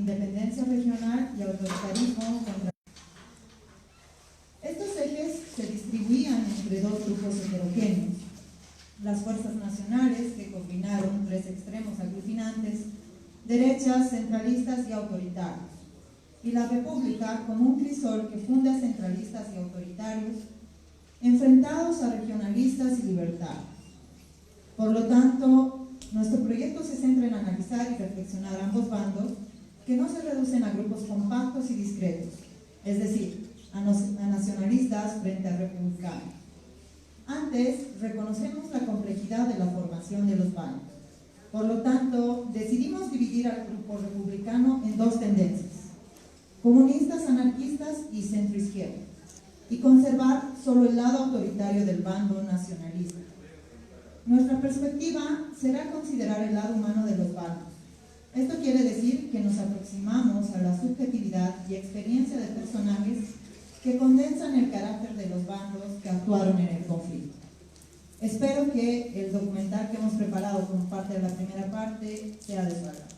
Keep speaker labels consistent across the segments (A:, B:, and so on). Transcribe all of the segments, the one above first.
A: independencia regional y autoritarismo contra. Estos ejes se distribuían entre dos grupos heterogéneos: las fuerzas nacionales, que combinaron tres extremos aglutinantes, derechas, centralistas y autoritarios, y la república como un crisol que funde a centralistas y autoritarios, enfrentados a regionalistas y libertarios. Por lo tanto, nuestro proyecto se centra en analizar y reflexionar ambos bandos, que no se reducen a grupos compactos y discretos, es decir, a nacionalistas frente a republicanos. Antes, reconocemos la complejidad de la formación de los bandos. Por lo tanto, decidimos dividir al grupo republicano en dos tendencias: comunistas, anarquistas y centroizquierda, y conservar solo el lado autoritario del bando nacionalista. Nuestra perspectiva será considerar el lado humano de los bandos. Esto quiere decir que nos aproximamos a la subjetividad y experiencia de personajes que condensan el carácter de los bandos que actuaron en el conflicto. Espero que el documental que hemos preparado como parte de la primera parte sea de su agrado.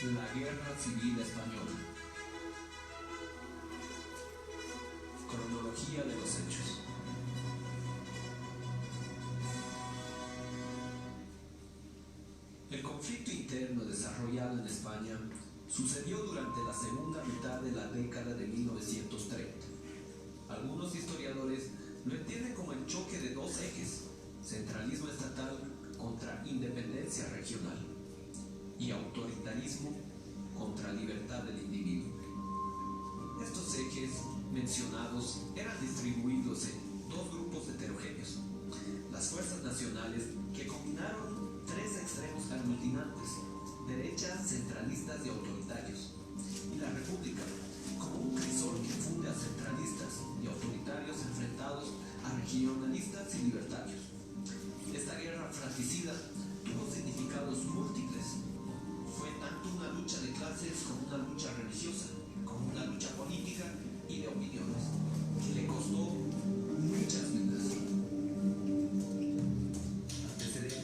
B: La Guerra Civil Española. Cronología de los hechos. El conflicto interno desarrollado en España sucedió durante la segunda mitad de la década de 1930. Algunos historiadores lo entienden como el choque de dos ejes: centralismo estatal contra independencia regional y autoritarismo contra libertad del individuo. Estos ejes mencionados eran distribuidos en dos grupos heterogéneos: las fuerzas nacionales, que combinaron tres extremos aglutinantes, derechas, centralistas y autoritarios, y la república, como un crisol que funde a centralistas y autoritarios enfrentados a regionalistas y libertarios. Esta guerra fratricida tuvo significados múltiples. Fue tanto una lucha de clases como una lucha religiosa, como una lucha política y de opiniones, que le costó muchas vidas. Antecedentes.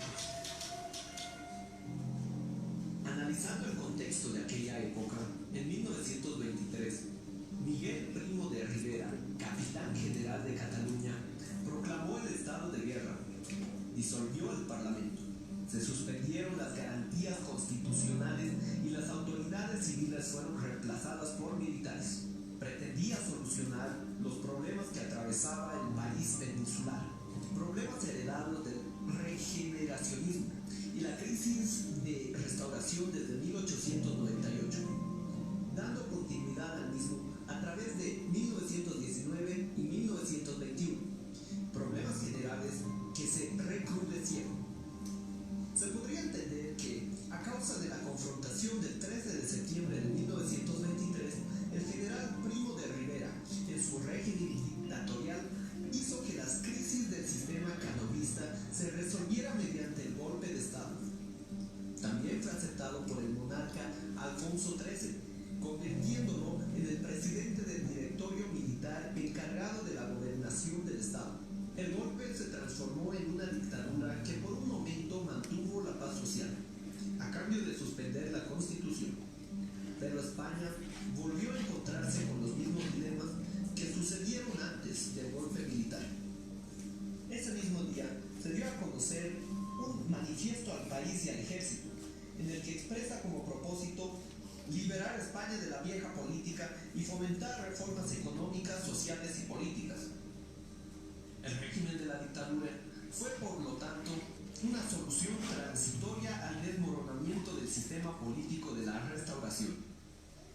B: Analizando el contexto de aquella época, en 1923, Miguel Primo de Rivera, capitán general de Cataluña, proclamó el estado de guerra, disolvió el Parlamento, se suspendieron las garantías constitucionales y las autoridades civiles fueron reemplazadas por militares. Pretendía solucionar los problemas que atravesaba el país peninsular, problemas heredados del regeneracionismo y la crisis de restauración desde 1898, dando continuidad al mismo a través de 1919 y 1921, problemas generales que se recrudecieron. Se podría entender que, a causa de la confrontación del 13 de septiembre de 1923, el general Primo de Rivera, en su régimen dictatorial, hizo que las crisis del sistema canovista se resolvieran mediante el golpe de Estado. También fue aceptado por el monarca Alfonso XIII, convirtiéndolo en el presidente del El golpe se transformó en una dictadura que por un momento mantuvo la paz social, a cambio de suspender la Constitución. Pero España volvió a encontrarse con los mismos dilemas que sucedieron antes del golpe militar. Ese mismo día se dio a conocer un manifiesto al país y al ejército, en el que expresa como propósito liberar a España de la vieja política y fomentar reformas económicas, sociales y políticas. El régimen de la dictadura fue, por lo tanto, una solución transitoria al desmoronamiento del sistema político de la Restauración.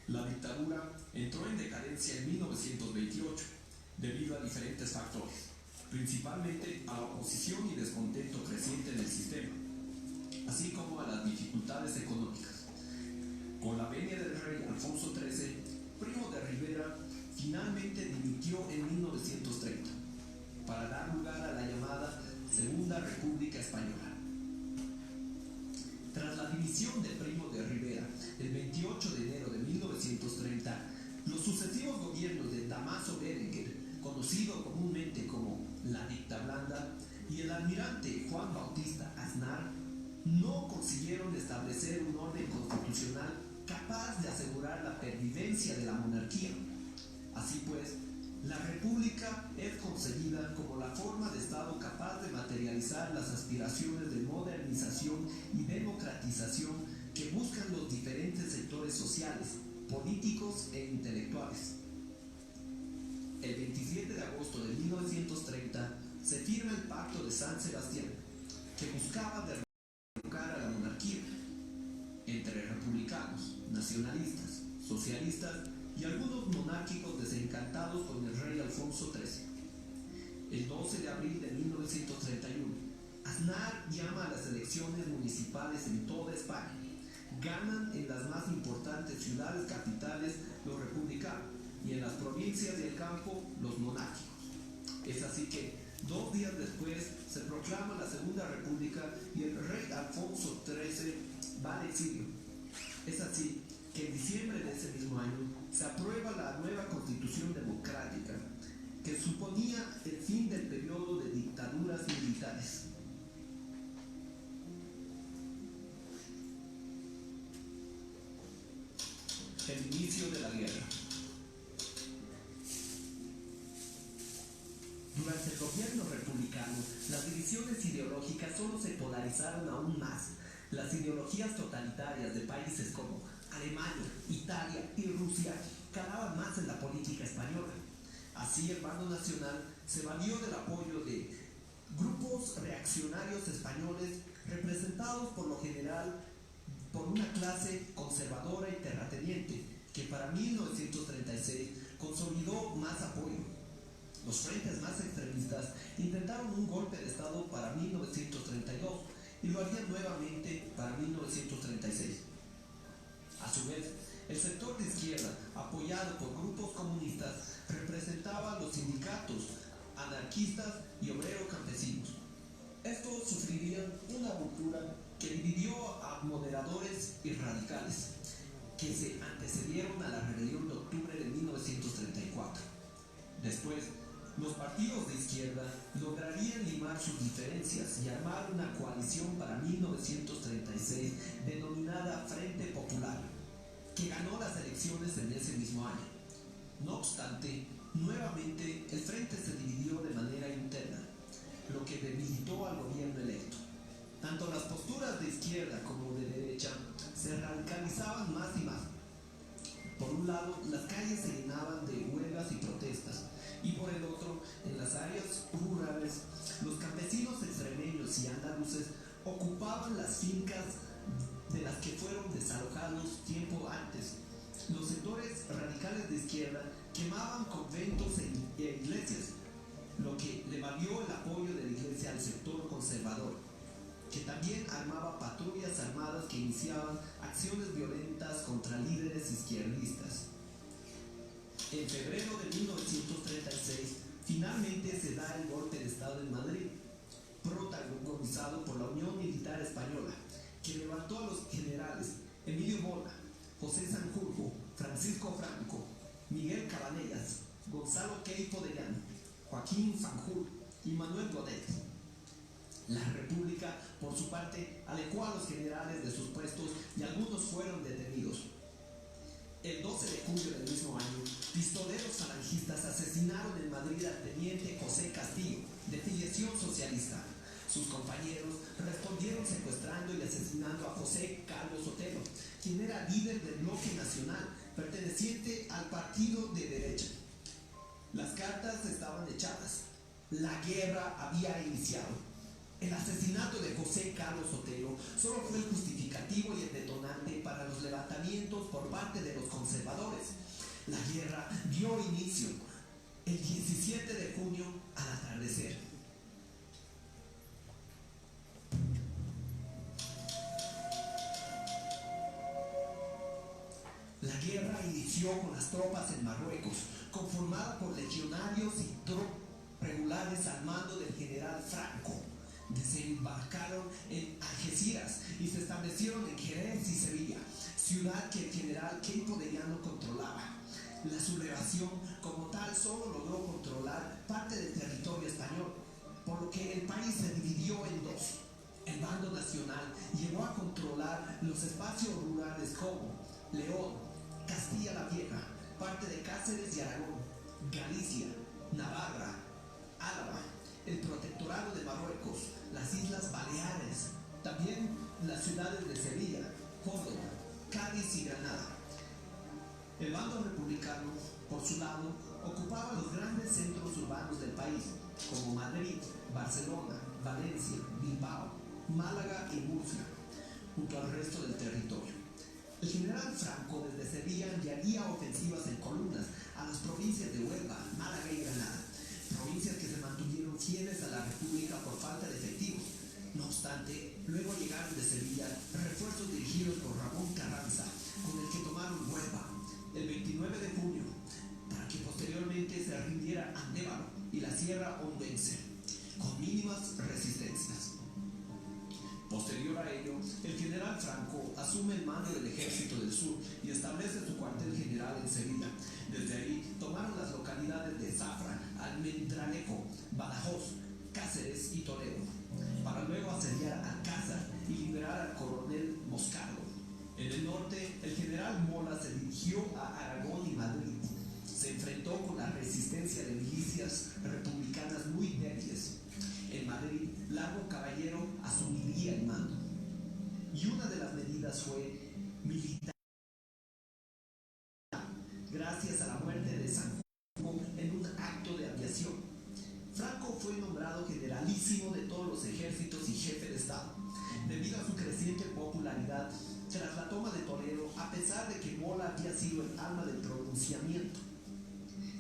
B: La dictadura entró en decadencia en 1928 debido a diferentes factores, principalmente a la oposición y descontento creciente en el sistema, así como a las dificultades económicas. Con la venia del rey Alfonso XIII, Primo de Rivera finalmente dimitió en 1930 para dar lugar a la llamada Segunda República Española. Tras la dimisión de Primo de Rivera el 28 de enero de 1930, los sucesivos gobiernos de Dámaso Berenguer, conocido comúnmente como la Dicta Blanda, y el almirante Juan Bautista Aznar no consiguieron establecer un orden constitucional capaz de asegurar la pervivencia de la monarquía. Así pues, la república es concebida como la forma de Estado capaz de materializar las aspiraciones de modernización y democratización que buscan los diferentes sectores sociales, políticos e intelectuales. El 27 de agosto de 1930 se firma el Pacto de San Sebastián, que buscaba derrocar a la monarquía entre republicanos, nacionalistas, socialistas y algunos monárquicos desencantados con el rey Alfonso XIII. El 12 de abril de 1931, Aznar llama a las elecciones municipales en toda España. Ganan en las más importantes ciudades capitales los republicanos y en las provincias del campo los monárquicos. Es así que 2 días después se proclama la Segunda República y el rey Alfonso XIII va al exilio. Es así que en diciembre de ese mismo año se aprueba la nueva Constitución Democrática, que suponía el fin del periodo de dictaduras militares. El inicio de la guerra. Durante el gobierno republicano, las divisiones ideológicas solo se polarizaron aún más. Las ideologías totalitarias de países como Alemania, Italia y Rusia calaban más en la política española. Así, el bando nacional se valió del apoyo de grupos reaccionarios españoles representados por lo general por una clase conservadora y terrateniente que para 1936 consolidó más apoyo. Los frentes más extremistas intentaron un golpe de Estado para 1932 y lo harían nuevamente para 1936. A su vez, el sector de izquierda, apoyado por grupos comunistas, representaba a los sindicatos, anarquistas y obreros campesinos. Estos sufrirían una ruptura que dividió a moderadores y radicales, que se antecedieron a la rebelión de octubre de 1934. Después, los partidos de izquierda lograrían limar sus diferencias y armar una coalición para 1936 denominada Frente Popular, que ganó las elecciones en ese mismo año. No obstante, nuevamente el frente se dividió de manera interna, lo que debilitó al gobierno electo. Tanto las posturas de izquierda como de derecha se radicalizaban más y más. Por un lado, las calles se llenaban de huelgas y protestas, y por el otro, en las áreas rurales, los campesinos extremeños y andaluces ocupaban las fincas de las que fueron desalojados tiempo antes. Los sectores radicales de izquierda quemaban conventos e iglesias, lo que le valió el apoyo de la iglesia al sector conservador, que también armaba patrullas armadas que iniciaban acciones violentas contra líderes izquierdistas. En febrero de 1936, finalmente se da el golpe de Estado en Madrid, protagonizado por la Unión Militar Española, que levantó a los generales Emilio Bola, José Sanjurjo, Francisco Franco, Miguel Cabanellas, Gonzalo Queipo de Llano, Joaquín Fanjul y Manuel Godet. La República, por su parte, alejó a los generales de sus puestos y algunos fueron detenidos. El 12 de julio del mismo año, pistoleros falangistas asesinaron en Madrid al teniente José Castillo, de filiación socialista. Sus compañeros respondieron secuestrando y asesinando a José Calvo Sotelo, quien era líder del Bloque Nacional, perteneciente al partido de derecha. Las cartas estaban echadas. La guerra había iniciado. El asesinato de José Carlos Sotelo solo fue el justificativo y el detonante para los levantamientos por parte de los conservadores. La guerra dio inicio el 17 de junio al atardecer. La guerra inició con las tropas en Marruecos, conformada por legionarios y tropas regulares al mando del general Franco. Desembarcaron en Algeciras y se establecieron en Jerez y Sevilla, ciudad que el general Queipo de Llano controlaba. La sublevación como tal solo logró controlar parte del territorio español, por lo que el país se dividió en dos. El bando nacional llegó a controlar los espacios rurales como León, Castilla la Vieja, parte de Cáceres y Aragón, Galicia, Navarra, Álava, el protectorado de Marruecos, las Islas Baleares, también las ciudades de Sevilla, Córdoba, Cádiz y Granada. El bando republicano, por su lado, ocupaba los grandes centros urbanos del país, como Madrid, Barcelona, Valencia, Bilbao, Málaga y Murcia, junto al resto del territorio. El general Franco desde Sevilla enviaría ofensivas en columnas a las provincias de Huelva, Málaga y Granada, provincias que se mantuvieron fieles a la República por falta de efectivos. No obstante, luego llegaron de Sevilla refuerzos dirigidos por Ramón Carranza, con el que tomaron Huelva el 29 de junio, para que posteriormente se rindiera Andévalo y la Sierra Ondense, con mínimas resistencias. Posterior a ello, el general Franco asume el mando del Ejército del Sur y establece su cuartel general en Sevilla. Desde ahí tomaron las localidades de Zafra, Almendralejo, Badajoz, Cáceres y Toledo, para luego asediar Alcázar y liberar al coronel Moscardo. En el norte, el general Mola se dirigió a Aragón y Madrid. Se enfrentó con la resistencia de milicias republicanas muy débiles. En Madrid, Largo Caballero asumiría el mando. Y una de las medidas fue militar, gracias a la muerte de San Juan en un acto de aviación. Franco fue nombrado generalísimo de todos los ejércitos y jefe de Estado, debido a su creciente popularidad tras la toma de Toledo, a pesar de que Mola había sido el alma del pronunciamiento.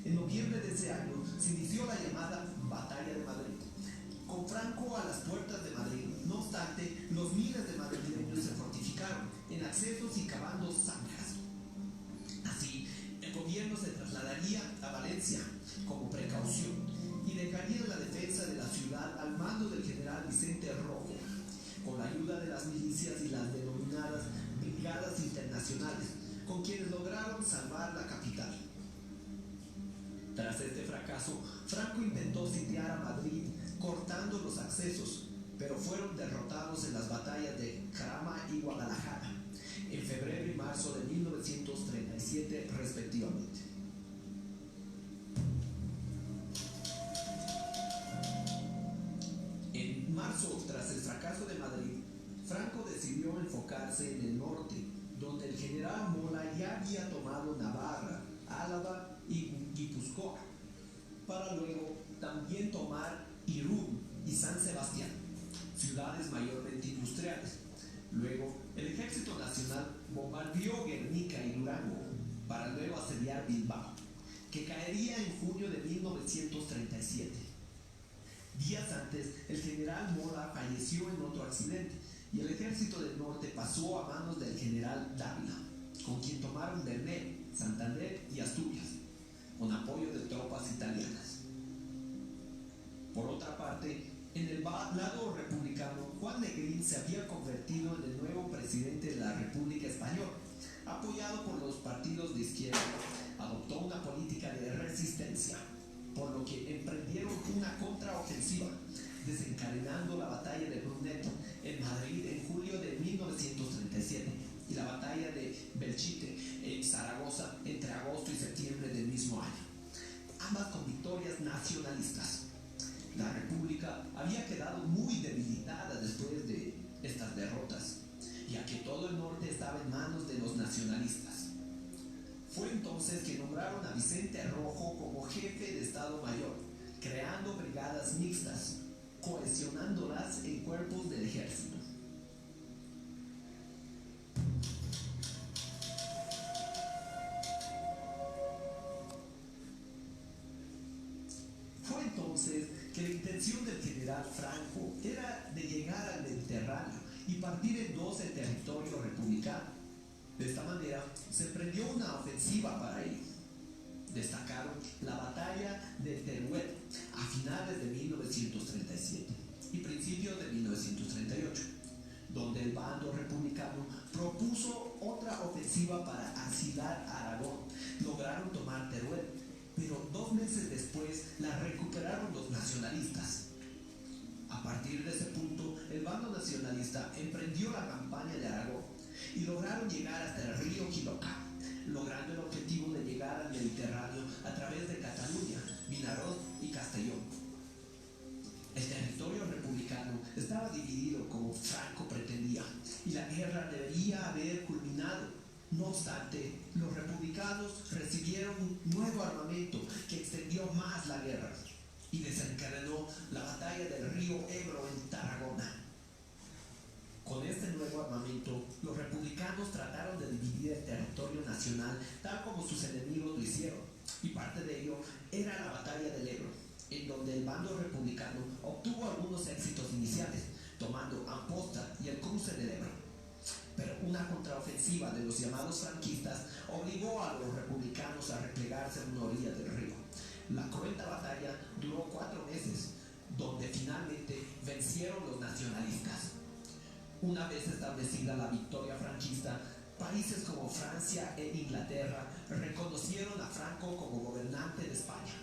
B: En noviembre de ese año se inició la llamada Batalla de Madrid, con Franco a las puertas de Madrid. No obstante, los miles de madrileños se fortificaron en accesos y cavando zanjas. Así, el gobierno se trasladaría a Valencia como precaución y dejaría la defensa de la ciudad al mando del general Vicente Rojo, con la ayuda de las milicias y las denominadas brigadas internacionales, con quienes lograron salvar la capital. Tras este fracaso, Franco intentó sitiar a Madrid cortando los accesos, pero fueron derrotados en las batallas de Jarama y Guadalajara, en febrero y marzo de 1937 respectivamente. En marzo, tras el fracaso de Madrid, Franco decidió enfocarse en el norte, donde el general Mola ya había tomado Navarra, Álava y Guipúzcoa, para luego también tomar Irún y San Sebastián, ciudades mayormente industriales. Luego, el Ejército Nacional bombardeó Guernica y Durango, para luego asediar Bilbao, que caería en junio de 1937. Días antes, el general Mola falleció en otro accidente y el ejército del norte pasó a manos del general Dávila, con quien tomaron Bernal, Santander y Asturias, con apoyo de tropas italianas. Por otra parte, en el lado republicano, Juan Negrín se había convertido en el nuevo presidente de la República Española. Apoyado por los partidos de izquierda, adoptó una política de resistencia, por lo que emprendieron una contraofensiva, desencadenando la batalla de Brunet en Madrid en julio de 1937 y la batalla de Belchite en Zaragoza entre agosto y septiembre del mismo año, ambas con victorias nacionalistas. La República había quedado muy debilitada después de estas derrotas, ya que todo el norte estaba en manos de los nacionalistas. Fue entonces que nombraron a Vicente Rojo como jefe de Estado Mayor, creando brigadas mixtas, cohesionándolas en cuerpos del ejército. Fue entonces que la intención del general Franco era de llegar al Mediterráneo y partir en dos el territorio republicano. De esta manera se emprendió una ofensiva para ello. Destacaron la batalla de Teruel a finales de 1937 y principios de 1938, donde el bando republicano propuso otra ofensiva para asilar a Aragón. Lograron tomar Teruel, pero 2 meses después la recuperaron los nacionalistas. A partir de ese punto, el bando nacionalista emprendió la campaña de Aragón y lograron llegar hasta el río Quiloca, logrando el objetivo de llegar al Mediterráneo a través de Cataluña, Vinaròs y Castellón. El territorio republicano estaba dividido como Franco pretendía y la guerra debería haber culminado. No obstante, los republicanos recibieron un nuevo armamento que extendió más la guerra y desencadenó la batalla del río Ebro en Tarragona. Con este nuevo armamento, los republicanos trataron de dividir el territorio nacional tal como sus enemigos lo hicieron, y parte de ello era la batalla del Ebro, en donde el bando republicano obtuvo algunos éxitos iniciales, tomando Amposta y el cruce del Ebro. Pero una contraofensiva de los llamados franquistas obligó a los republicanos a replegarse a una orilla del río. La cruenta batalla duró 4 meses, donde finalmente vencieron los nacionalistas. Una vez establecida la victoria franquista, países como Francia e Inglaterra reconocieron a Franco como gobernante de España.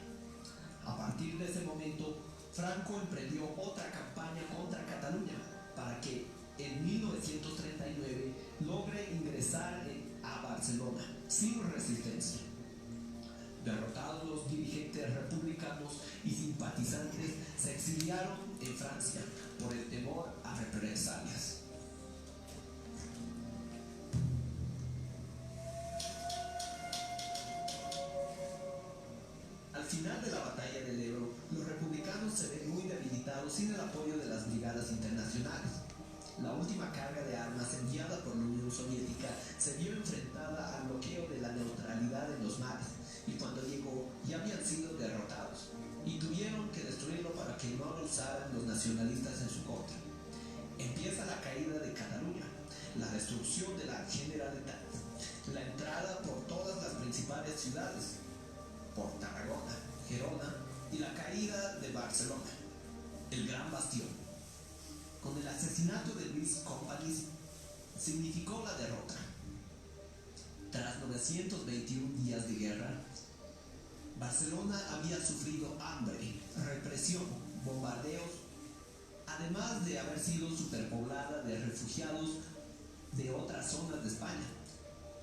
B: A partir de ese momento, Franco emprendió otra campaña contra Cataluña para que en 1939 logre ingresar a Barcelona sin resistencia. Derrotados los dirigentes republicanos y simpatizantes se exiliaron en Francia por el temor a represalias. Al final de la batalla del Ebro, los republicanos se ven muy debilitados sin el apoyo de las brigadas internacionales. La última carga de armas enviada por la Unión Soviética se vio enfrentada al bloqueo de la neutralidad en los mares, y cuando llegó ya habían sido derrotados, y tuvieron que destruirlo para que no lo usaran los nacionalistas en su contra. Empieza la caída de Cataluña, la destrucción de la Generalitat, la entrada por todas las principales ciudades, por Tarragona, Gerona y la caída de Barcelona, el gran bastión. Con el asesinato de Luis Companys significó la derrota. Tras 921 días de guerra, Barcelona había sufrido hambre, represión, bombardeos, además de haber sido superpoblada de refugiados de otras zonas de España.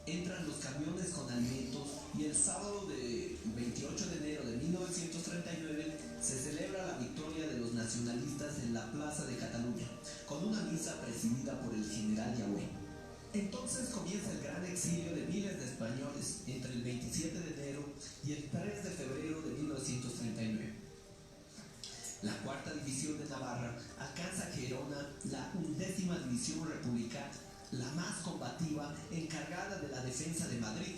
B: Entran los camiones con alimentos y el sábado de 28 de enero de 1939 se celebra la victoria de los nacionalistas en la Plaza de Cataluña, con una misa presidida por el general Yagüe. Entonces comienza el gran exilio de miles de españoles entre el 27 de enero y el 3 de febrero de 1939. La cuarta división de Navarra alcanza a Gerona, la 11ª división republicana, la más combativa, encargada de la defensa de Madrid.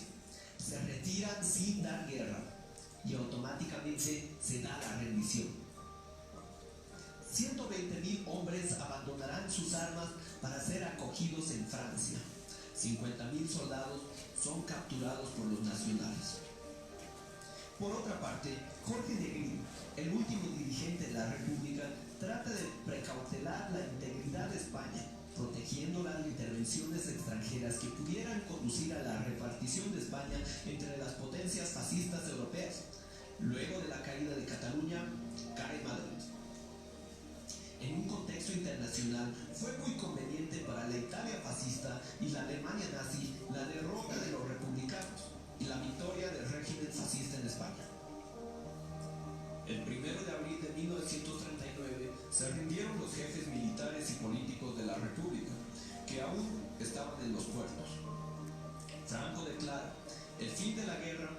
B: Se retiran sin dar guerra y automáticamente se da la rendición. 120.000 hombres abandonarán sus armas para ser acogidos en Francia. 50.000 soldados son capturados por los nacionales. Por otra parte, Jorge Negrín, el último dirigente de la República, trata de precautelar la integridad de España, protegiéndola de intervenciones extranjeras que pudieran conducir a la repartición de España entre las potencias fascistas europeas. Luego de la caída de Cataluña, contexto internacional fue muy conveniente para la Italia fascista y la Alemania nazi la derrota de los republicanos y la victoria del régimen fascista en España. El 1 de abril de 1939 se rindieron los jefes militares y políticos de la República, que aún estaban en los puertos. Franco declara el fin de la guerra.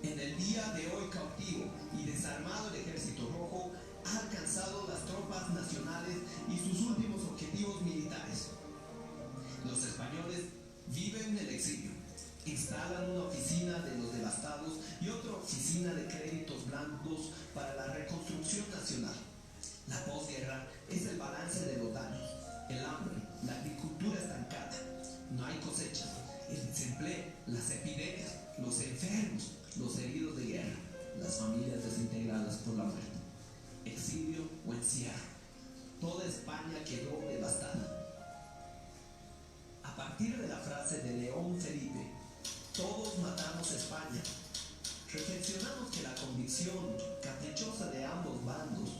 B: En el día de hoy cautivo y desarmado el Ejército Rojo ha alcanzado las tropas nacionales y sus últimos objetivos militares. Los españoles viven en el exilio, instalan una oficina de los devastados y otra oficina de créditos blancos para la reconstrucción nacional. La posguerra es el balance de los daños, el hambre, la agricultura estancada, no hay cosechas, el desempleo, las epidemias, los enfermos, los heridos de guerra, las familias desintegradas por la muerte, exilio o encierro. Toda España quedó devastada. A partir de la frase de León Felipe, todos matamos España, reflexionamos que la convicción caprichosa de ambos bandos,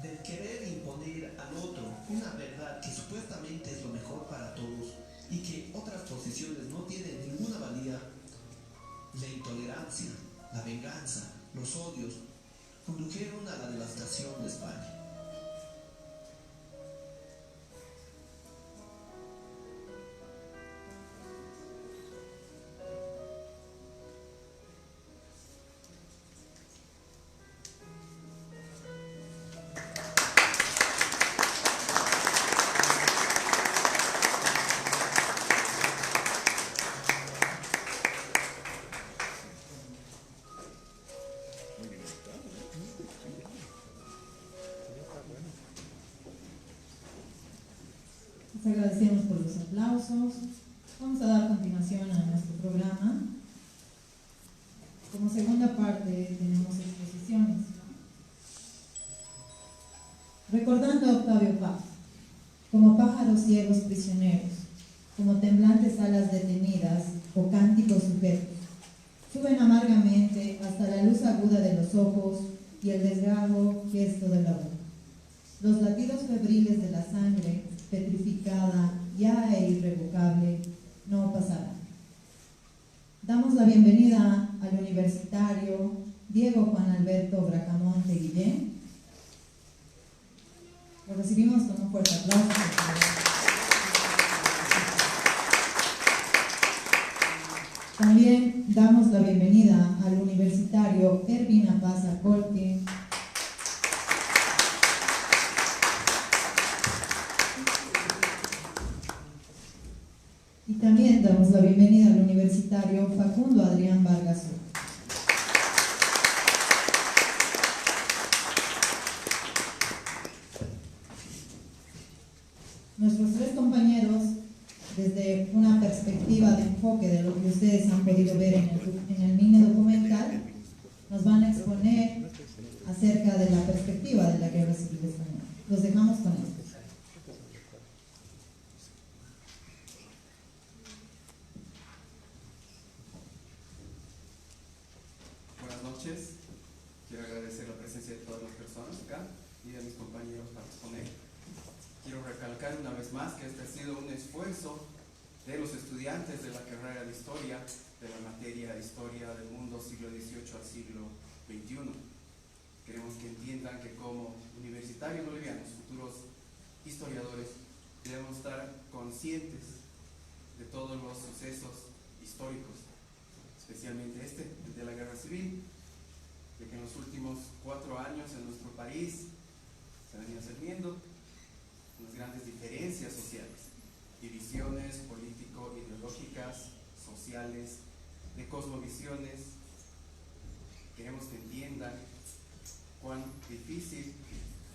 B: del querer imponer al otro una verdad que supuestamente es lo mejor para todos y que otras posiciones no tienen ninguna valía, la intolerancia, la venganza, los odios, condujeron a la devastación de España.
A: Les agradecemos por los aplausos. Vamos a dar continuación a nuestro programa. Como segunda parte tenemos exposiciones. Recordando a Octavio Paz, como pájaros ciegos prisioneros, como temblantes alas detenidas o cánticos sujetos, suben amargamente hasta la luz aguda de los ojos y el desgarro gesto de la boca. Los latidos febriles de la sangre, petrificada ya e irrevocable, no pasarán. Damos la bienvenida al universitario Diego Juan Alberto Bracamonte Guillén. Lo recibimos con un fuerte aplauso. También damos la bienvenida al universitario Ervin Paz Acolque. Y también damos la bienvenida al universitario Facundo Adrián Vargas. Nuestros tres compañeros, desde una perspectiva de enfoque de lo que ustedes han podido ver en el mini documental, nos van a exponer acerca de la perspectiva de la Guerra Civil Española. Los dejamos con esto.
C: Buenas noches. Quiero agradecer la presencia de todas las personas acá y de mis compañeros para exponer. Quiero recalcar una vez más que este ha sido un esfuerzo de los estudiantes de la carrera de Historia, de la materia de Historia del Mundo siglo XVIII al siglo XXI. Queremos que entiendan que como universitarios bolivianos, futuros historiadores, debemos estar conscientes de todos los sucesos históricos, especialmente este, el de la Guerra Civil, de que en los últimos 4 años en nuestro país se han ido viendo unas grandes diferencias sociales, divisiones político-ideológicas, sociales, de cosmovisiones. Queremos que entiendan cuán difícil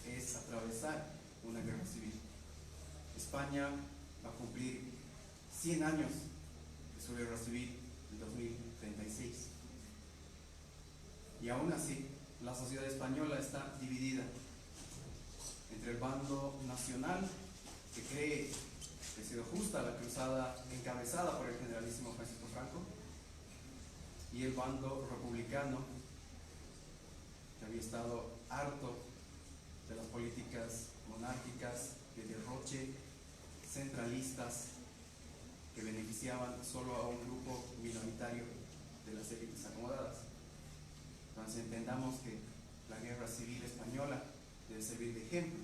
C: es atravesar una guerra civil. España va a cumplir 100 años de su guerra civil en 2036. Y aún así, la sociedad española está dividida entre el bando nacional, que cree que ha sido justa la cruzada encabezada por el generalísimo Francisco Franco, y el bando republicano, que había estado harto de las políticas monárquicas, de derroche, centralistas, que beneficiaban solo a un grupo minoritario de las élites acomodadas. Entonces entendamos que la guerra civil española debe servir de ejemplo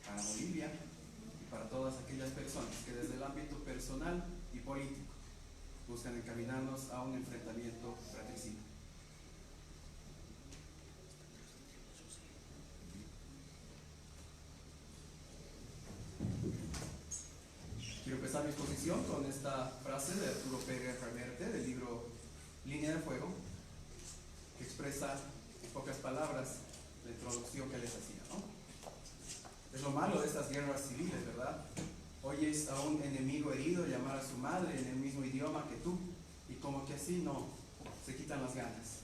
C: para Bolivia y para todas aquellas personas que desde el ámbito personal y político buscan encaminarnos a un enfrentamiento fratricida. Quiero empezar mi exposición con esta frase de Arturo Pérez Reverte del libro Línea de Fuego, que expresa en pocas palabras la introducción que les hacía, ¿no? Es lo malo de estas guerras civiles, ¿verdad? Oyes a un enemigo herido llamar a su madre en el mismo idioma que tú, y como que así no, se quitan las ganas.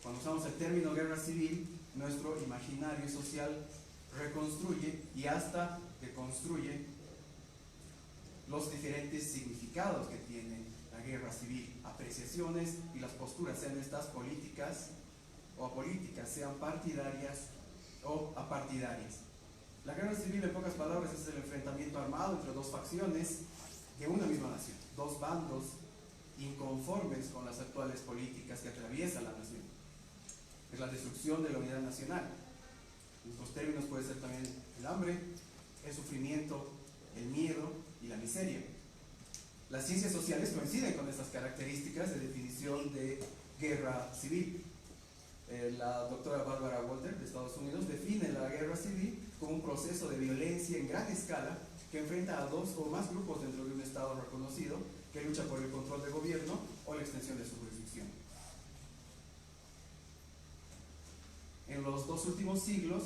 C: Cuando usamos el término guerra civil, nuestro imaginario social reconstruye y hasta deconstruye los diferentes significados que tiene la guerra civil, apreciaciones y las posturas, sean estas políticas o apolíticas, sean partidarias o apartidarias. La guerra civil, en pocas palabras, es el enfrentamiento armado entre dos facciones de una misma nación, dos bandos inconformes con las actuales políticas que atraviesan la nación. Es la destrucción de la unidad nacional. En otros términos puede ser también el hambre, el sufrimiento, el miedo y la miseria. Las ciencias sociales coinciden con estas características de definición de guerra civil. La doctora Barbara Walter de Estados Unidos define la guerra civil como un proceso de violencia en gran escala que enfrenta a dos o más grupos dentro de un Estado reconocido que lucha por el control del gobierno o la extensión de su jurisdicción. En los dos últimos siglos,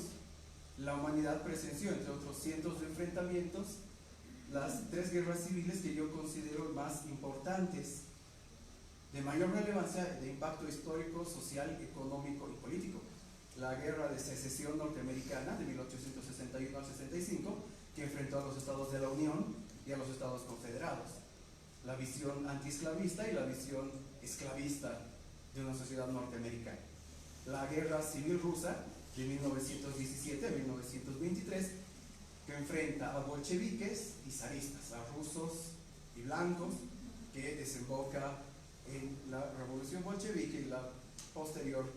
C: la humanidad presenció, entre otros cientos de enfrentamientos, las tres guerras civiles que yo considero más importantes, de mayor relevancia, de impacto histórico, social, económico y político. La guerra de secesión norteamericana de 1861 al 65, que enfrentó a los estados de la Unión y a los estados confederados. La visión antiesclavista y la visión esclavista de una sociedad norteamericana. La guerra civil rusa de 1917 a 1923, que enfrenta a bolcheviques y zaristas, a rusos y blancos, que desemboca en la revolución bolchevique y la posterior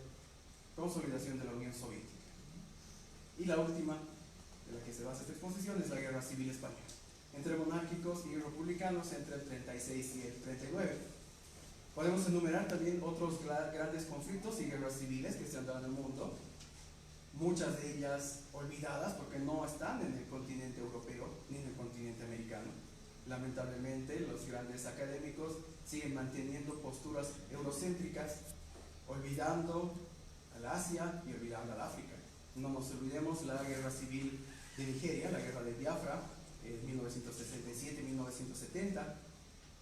C: consolidación de la Unión Soviética. Y la última, de la que se basa esta exposición, es la guerra civil española, entre monárquicos y republicanos entre el 36 y el 39. Podemos enumerar también otros grandes conflictos y guerras civiles que se han dado en el mundo, muchas de ellas olvidadas porque no están en el continente europeo ni en el continente americano. Lamentablemente, los grandes académicos siguen manteniendo posturas eurocéntricas, olvidando al Asia y olvidando al África. No nos olvidemos la guerra civil de Nigeria, la guerra de Biafra, en 1967-1970.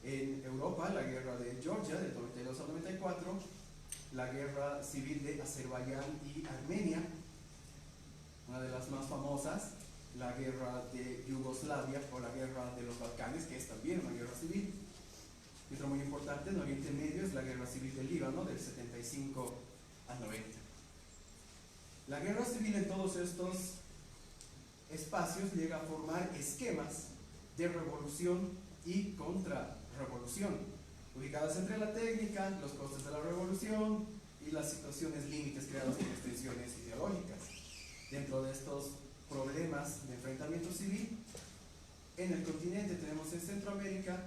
C: En Europa, la guerra de Georgia, del 92 al 94, la guerra civil de Azerbaiyán y Armenia, una de las más famosas, la guerra de Yugoslavia o la guerra de los Balcanes, que es también una guerra civil. Y otra muy importante en Oriente Medio es la guerra civil del Líbano, del 75 al 90. La guerra civil en todos estos espacios llega a formar esquemas de revolución y contrarrevolución, ubicadas entre la técnica, los costes de la revolución y las situaciones límites creadas por extensiones ideológicas. Dentro de estos problemas de enfrentamiento civil, en el continente tenemos en Centroamérica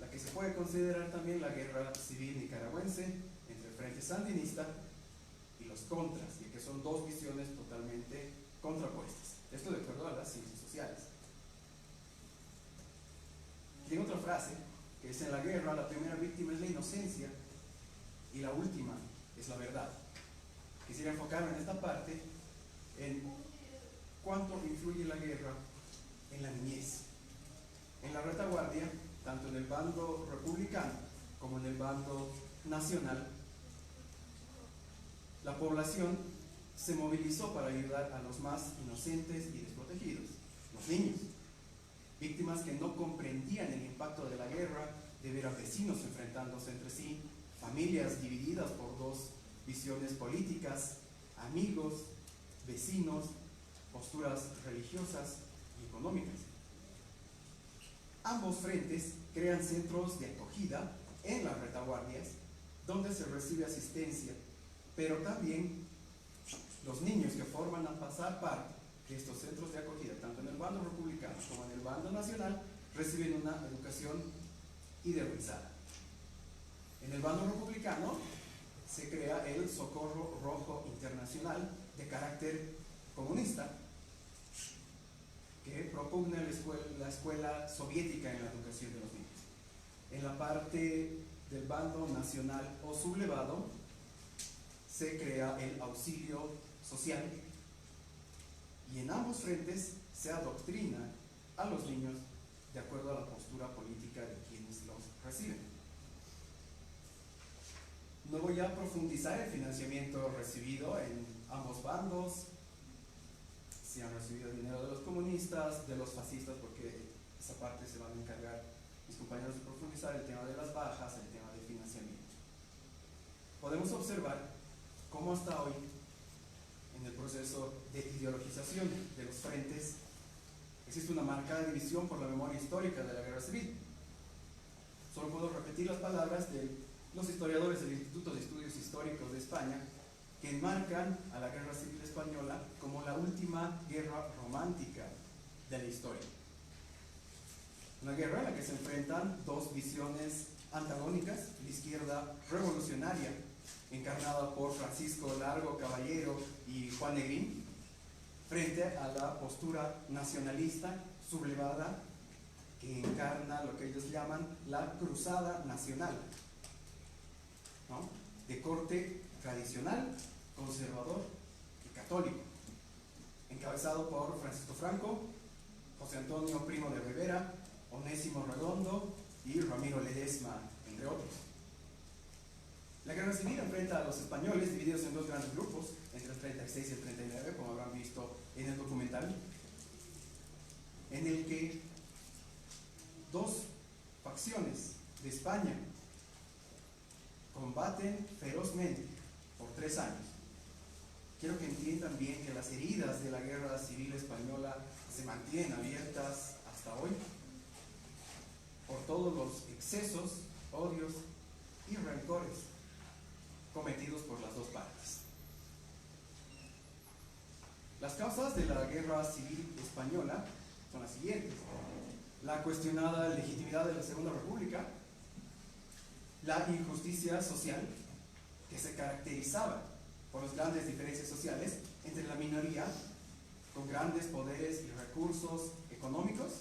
C: la que se puede considerar también la guerra civil nicaragüense entre el Frente Sandinista y los contras, y que son dos visiones totalmente contrapuestas. Esto de acuerdo a las ciencias sociales. Tiene otra frase, que es: en la guerra la primera víctima es la inocencia y la última es la verdad. Quisiera enfocarme en esta parte, en cuánto influye la guerra en la niñez. En la retaguardia, tanto en el bando republicano como en el bando nacional, la población se movilizó para ayudar a los más inocentes y desprotegidos, los niños, víctimas que no comprendían el impacto de la guerra, de ver a vecinos enfrentándose entre sí, familias divididas por dos visiones políticas, amigos, vecinos, posturas religiosas y económicas. Ambos frentes crean centros de acogida en las retaguardias, donde se recibe asistencia, pero también los niños que forman a pasar parte de estos centros de acogida, tanto en el bando republicano como en el bando nacional, reciben una educación ideologizada. En el bando republicano se crea el Socorro Rojo Internacional de carácter comunista, que propugna la escuela soviética en la educación de los niños. En la parte del bando nacional o sublevado se crea el auxilio social, y en ambos frentes se adoctrina a los niños de acuerdo a la postura política de quienes los reciben. No voy a profundizar el financiamiento recibido en ambos bandos, si han recibido dinero de los comunistas, de los fascistas, porque esa parte se van a encargar mis compañeros de profundizar el tema de las bajas, el tema del financiamiento. Podemos observar cómo hasta hoy, en el proceso de ideologización de los frentes, existe una marcada división por la memoria histórica de la guerra civil. Solo puedo repetir las palabras de los historiadores del Instituto de Estudios Históricos de España, que enmarcan a la Guerra Civil Española como la última guerra romántica de la historia. Una guerra en la que se enfrentan dos visiones antagónicas: la izquierda revolucionaria, encarnada por Francisco Largo Caballero y Juan Negrín, frente a la postura nacionalista sublevada, que encarna lo que ellos llaman la cruzada nacional, ¿no?, de corte tradicional, conservador y católico, encabezado por Francisco Franco, José Antonio Primo de Rivera, Onésimo Redondo y Ramiro Ledesma, entre otros. La guerra civil enfrenta a los españoles divididos en dos grandes grupos, entre el 36 y el 39, como habrán visto en el documental, en el que dos facciones de España combaten ferozmente por 3 años. Quiero que entiendan bien que las heridas de la guerra civil española se mantienen abiertas hasta hoy por todos los excesos, odios y rencores cometidos por las dos partes. Las causas de la guerra civil española son las siguientes: la cuestionada legitimidad de la Segunda República, la injusticia social, que se caracterizaba por las grandes diferencias sociales entre la minoría con grandes poderes y recursos económicos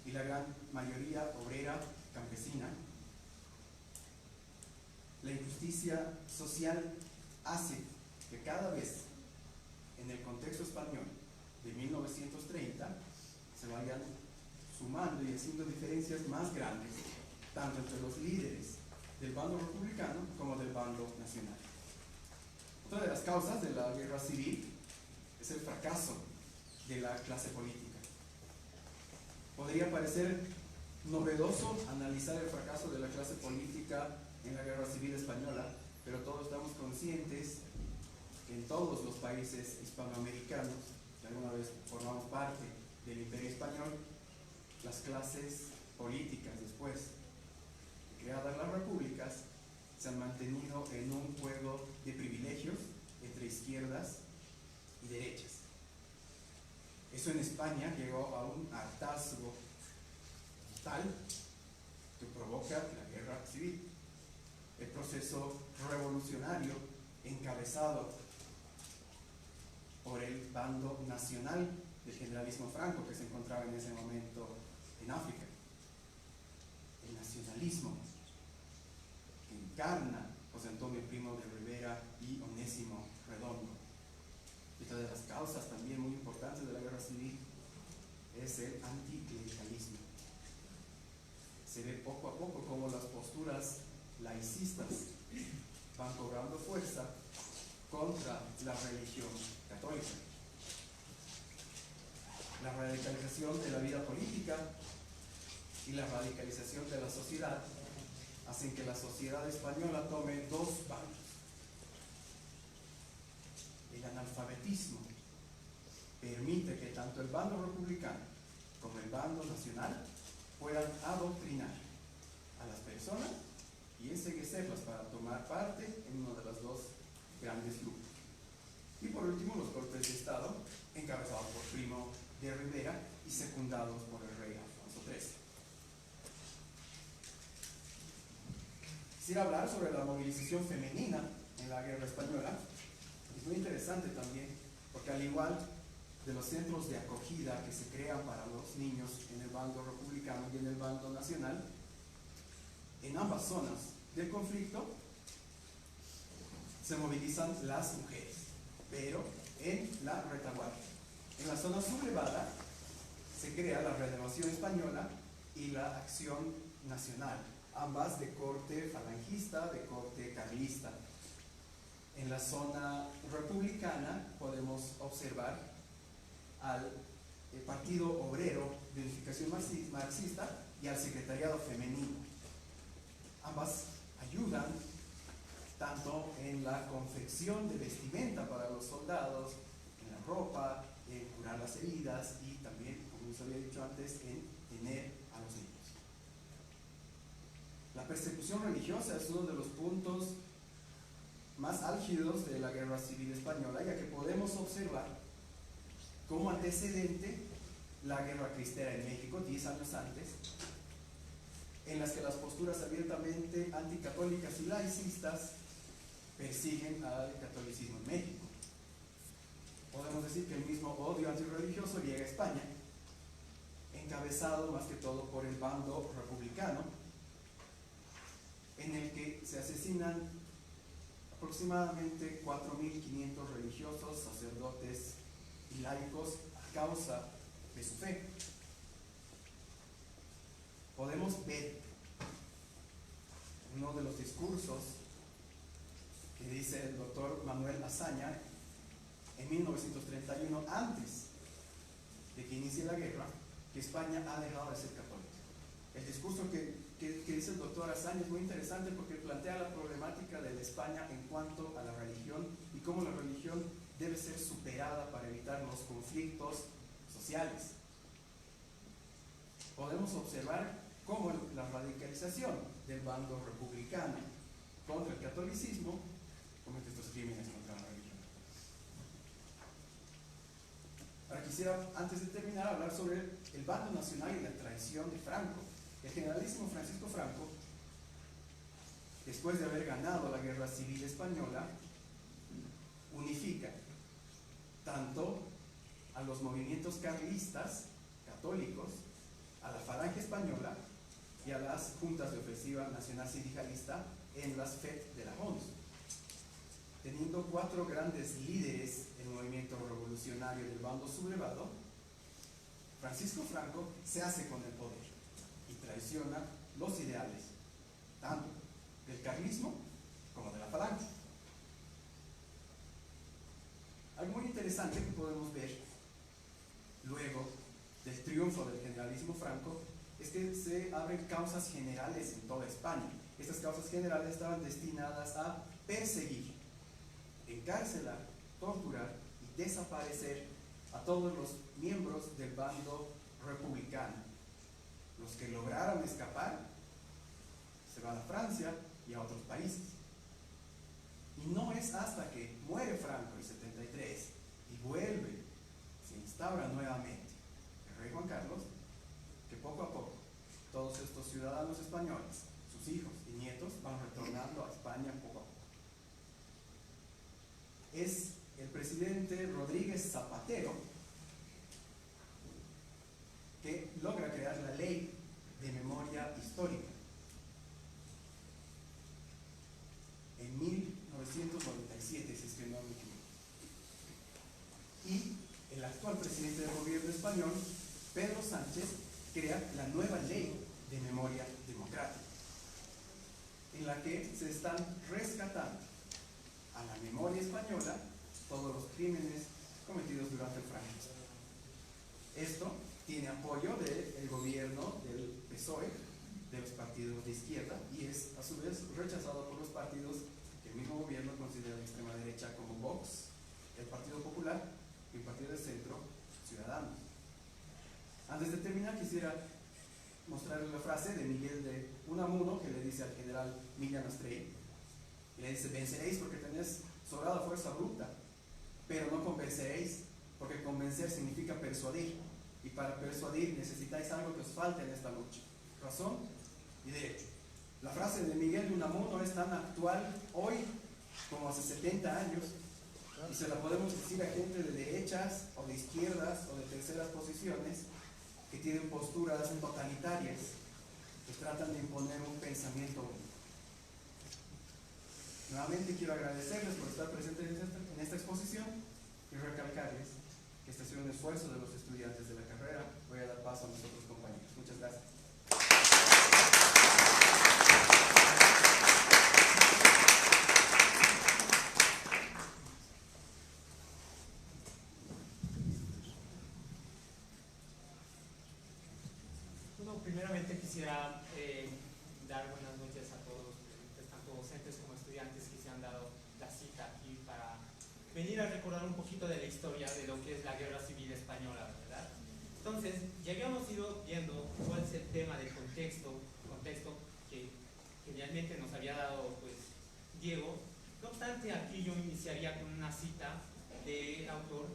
C: y la gran mayoría obrera campesina. La injusticia social hace que cada vez en el contexto español de 1930 se vayan sumando y haciendo diferencias más grandes, tanto entre los líderes del bando republicano como del bando nacional. Otra de las causas de la guerra civil es el fracaso de la clase política. Podría parecer novedoso analizar el fracaso de la clase política en la guerra civil española, pero todos estamos conscientes que en todos los países hispanoamericanos que alguna vez formamos parte del Imperio Español, las clases políticas, después de creadas las repúblicas, se han mantenido en un juego de privilegios entre izquierdas y derechas. Eso en España llegó a un hartazgo tal que provoca la guerra civil. El proceso revolucionario encabezado por el bando nacional del generalismo Franco, que se encontraba en ese momento en África. El nacionalismo que encarna José Antonio Primo de Rivera y Onésimo Redondo. Y otra de las causas también muy importantes de la guerra civil es el anticlericalismo. Se ve poco a poco cómo las posturas laicistas van cobrando fuerza contra la religión católica. La radicalización de la vida política y la radicalización de la sociedad hacen que la sociedad española tome dos bandos: el analfabetismo permite que tanto el bando republicano como el bando nacional puedan adoctrinar a las personas y enceguecerlas para tomar parte en uno de los dos grandes grupos. Y por último, los golpes de Estado, encabezados por Primo de Rivera y secundados por el rey Alfonso XIII. Quisiera hablar sobre la movilización femenina en la Guerra Española. Es muy interesante también, porque al igual de los centros de acogida que se crean para los niños en el bando republicano y en el bando nacional, en ambas zonas del conflicto se movilizan las mujeres, pero en la retaguardia. En la zona sublevada se crea la Renovación Española y la Acción Nacional, ambas de corte falangista, de corte carlista. En la zona republicana podemos observar al Partido Obrero de Unificación Marxista y al Secretariado Femenino. Ambas ayudan tanto en la confección de vestimenta para los soldados, en la ropa, en curar las heridas y también, como les había dicho antes, en tener a los niños. La persecución religiosa es uno de los puntos más álgidos de la Guerra Civil Española, ya que podemos observar como antecedente la Guerra Cristera en México, 10 años antes, en las que las posturas abiertamente anticatólicas y laicistas persiguen al catolicismo en México. Podemos decir que el mismo odio antirreligioso llega a España, encabezado más que todo por el bando republicano, en el que se asesinan aproximadamente 4.500 religiosos, sacerdotes y laicos a causa de su fe. Podemos ver uno de los discursos que dice el doctor Manuel Azaña en 1931, antes de que inicie la guerra, que España ha dejado de ser católica. El discurso que dice el doctor Azaña es muy interesante porque plantea la problemática de la España en cuanto a la religión y cómo la religión debe ser superada para evitar los conflictos sociales. Podemos observar cómo la radicalización del bando republicano contra el catolicismo comete estos crímenes contra la religión. Ahora quisiera, antes de terminar, hablar sobre el bando nacional y la traición de Franco. El generalísimo Francisco Franco, después de haber ganado la Guerra Civil Española, unifica tanto a los movimientos carlistas, católicos, a la Falange Española y a las juntas de ofensiva nacional sindicalista en las FET de la ONU. Teniendo 4 grandes líderes del movimiento revolucionario del bando sublevado, Francisco Franco se hace con el poder y traiciona los ideales, tanto del carlismo como de la Falange. Algo muy interesante que podemos ver luego del triunfo del generalísimo Franco es que se abren causas generales en toda España. Estas causas generales estaban destinadas a perseguir, encarcelar, torturar y desaparecer a todos los miembros del bando republicano. Los que lograron escapar se van a Francia y a otros países. Y no es hasta que muere Franco en 73 y vuelve, se instaura nuevamente el rey Juan Carlos, que poco a poco todos estos ciudadanos españoles, sus hijos y nietos, van retornando a España poco a poco. Es el presidente Rodríguez Zapatero que logra crear la ley de memoria histórica en 1997, si es que no me equivoco. Y el actual presidente del gobierno español, Pedro Sánchez, crea la nueva ley de memoria democrática, en la que se están rescatando a la memoria española todos los crímenes cometidos durante el franquismo. Esto tiene apoyo del gobierno del PSOE, de los partidos de izquierda, y es a su vez rechazado por los partidos que el mismo gobierno considera de extrema derecha, como Vox, el Partido Popular y el Partido de Centro, Antes de terminar, quisiera mostrarles la frase de Miguel de Unamuno, que le dice al general Millán Astray, y le dice: venceréis porque tenéis sobrada fuerza bruta, pero no convenceréis, porque convencer significa persuadir, y para persuadir necesitáis algo que os falte en esta lucha: razón y derecho. La frase de Miguel de Unamuno es tan actual hoy como hace 70 años, y se la podemos decir a gente de derechas o de izquierdas o de terceras posiciones que tienen posturas totalitarias, que tratan de imponer un pensamiento único. Nuevamente quiero agradecerles por estar presentes en esta exposición y recalcarles que este ha sido un esfuerzo de los estudiantes de la carrera. Voy a dar paso a mis otros compañeros. Muchas gracias.
D: Bueno, primeramente quisiera dar buenas noches a todos, tanto docentes como estudiantes que se han dado la cita aquí para venir a recordar un poquito de la historia de lo que es la Guerra Civil Española, ¿verdad? Entonces, ya habíamos ido viendo cuál es el tema del contexto que genialmente nos había dado pues Diego. No obstante, aquí yo iniciaría con una cita de autor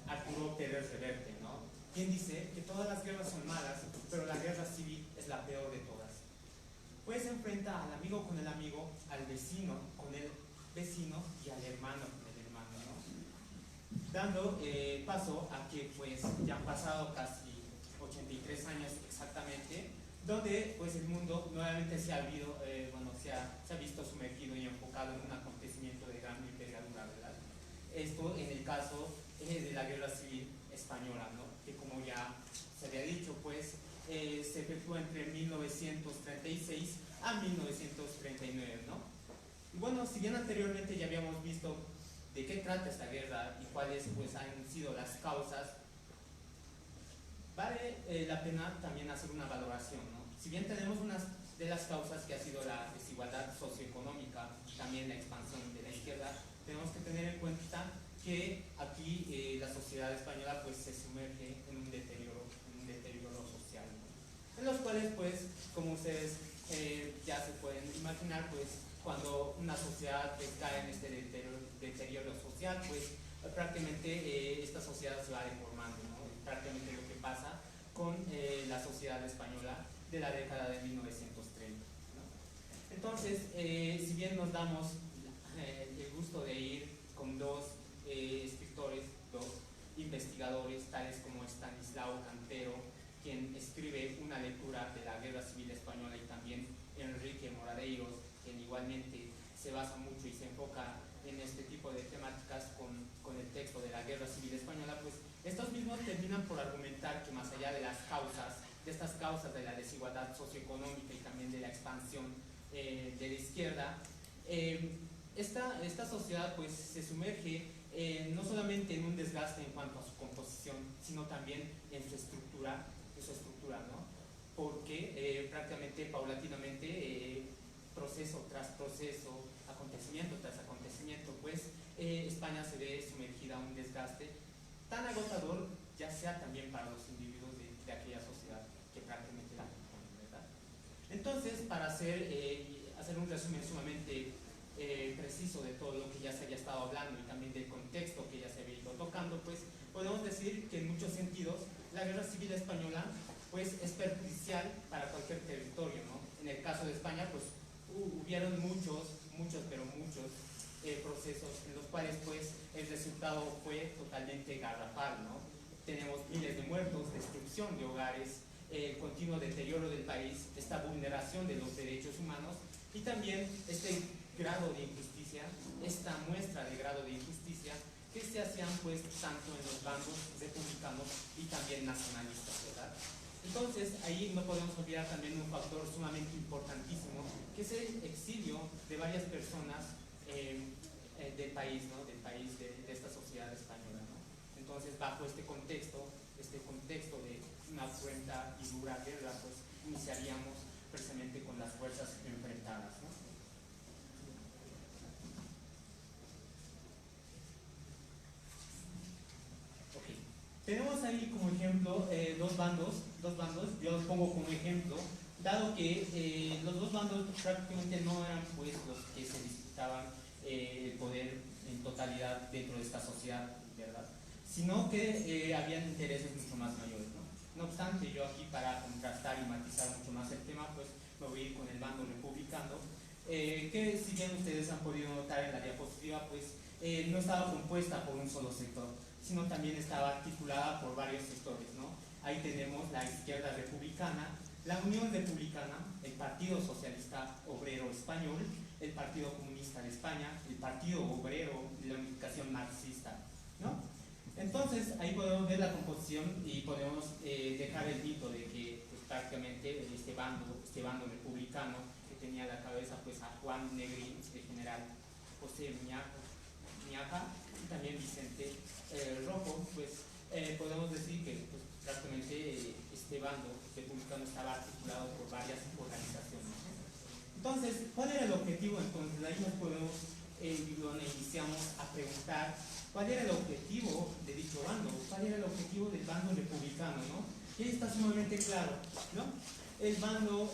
D: Arturo Pérez Reverte, ¿no? Quien dice que todas las guerras son malas, pero la guerra civil es la peor de todas. Pues se enfrenta al amigo con el amigo, al vecino con el vecino y al hermano con el hermano, ¿no? Dando paso a que pues ya han pasado casi 83 años exactamente, donde pues el mundo nuevamente se ha visto sumergido y enfocado en un acontecimiento de gran envergadura, ¿verdad? Esto en el caso de la Guerra Civil Española, ¿no? Que como ya se había dicho, pues se efectuó entre 1936 a 1939, ¿no? Y bueno, si bien anteriormente ya habíamos visto de qué trata esta guerra y cuáles pues han sido las causas, vale la pena también hacer una valoración, ¿no? Si bien tenemos unas de las causas que ha sido la desigualdad socioeconómica y también la expansión de la izquierda, tenemos que tener en cuenta que aquí la sociedad española pues se sumerge en un deterioro social, ¿no? En los cuales pues, como ustedes ya se pueden imaginar, pues cuando una sociedad pues, cae en este deterioro social, pues prácticamente esta sociedad se va deformando, ¿no? Prácticamente lo que pasa con la sociedad española de la década de 1930, ¿no? Entonces, si bien nos damos el gusto de ir con dos escritores, dos investigadores, tales como Estanislao Cantero, quien escribe una lectura de la Guerra Civil Española, y también Enrique Moradeiros, quien igualmente se basa mucho y se enfoca en este tipo de temáticas con el texto de la Guerra Civil Española, pues estos mismos terminan por argumentar que más allá de las causas, de estas causas de la desigualdad socioeconómica y también de la expansión de la izquierda, esta sociedad pues se sumerge no solamente en un desgaste en cuanto a su composición, sino también en su estructura, ¿no? Porque prácticamente, paulatinamente, proceso tras proceso, acontecimiento tras acontecimiento, pues España se ve sumergida a un desgaste tan agotador, ya sea también para los individuos de aquella sociedad que prácticamente la componen, ¿verdad? Entonces, para hacer un resumen sumamente preciso de todo lo que ya se había estado hablando y también del contexto que ya se había ido tocando, pues podemos decir que en muchos sentidos la Guerra Civil Española pues es perjudicial para cualquier territorio, ¿no? En el caso de España pues hubieron muchos procesos en los cuales pues el resultado fue totalmente garrafal, ¿no? Tenemos miles de muertos, destrucción de hogares, continuo deterioro del país, esta vulneración de los derechos humanos y también este grado de injusticia, esta muestra de grado de injusticia que se hacían pues tanto en los bandos republicanos y también nacionalistas, ¿verdad? Entonces ahí no podemos olvidar también un factor sumamente importantísimo, que es el exilio de varias personas del país, ¿no? Del país, de esta sociedad española, ¿no? Entonces bajo este contexto de una cruenta y dura guerra, pues iniciaríamos precisamente con las fuerzas enfrentadas, ¿no? Ok, Tenemos ahí como ejemplo dos bandos, yo los pongo como ejemplo, dado que los dos bandos prácticamente no eran pues los que se disputaban el poder en totalidad dentro de esta sociedad, ¿verdad? Sino que habían intereses mucho más mayores, ¿no? No obstante, yo aquí para contrastar y matizar mucho más el tema, pues me voy a ir con el bando republicano, que si bien ustedes han podido notar en la diapositiva, pues no estaba compuesta por un solo sector, sino también estaba articulada por varios sectores, ¿no? Ahí tenemos la izquierda republicana, la Unión Republicana, el Partido Socialista Obrero Español, el Partido Comunista de España, el Partido Obrero de la Unificación Marxista, ¿no? Entonces, ahí podemos ver la composición y podemos dejar el mito de que pues, prácticamente este bando republicano que tenía a la cabeza pues, a Juan Negrín, el general José Miaja y también Vicente Rojo, pues podemos decir que pues, prácticamente este bando republicano estaba articulado por varias organizaciones. Entonces, ¿cuál era el objetivo? Entonces, ahí nos podemos, donde iniciamos a preguntar cuál era el objetivo de dicho bando, cuál era el objetivo del bando republicano, ¿no? Y ahí está sumamente claro, ¿no? El bando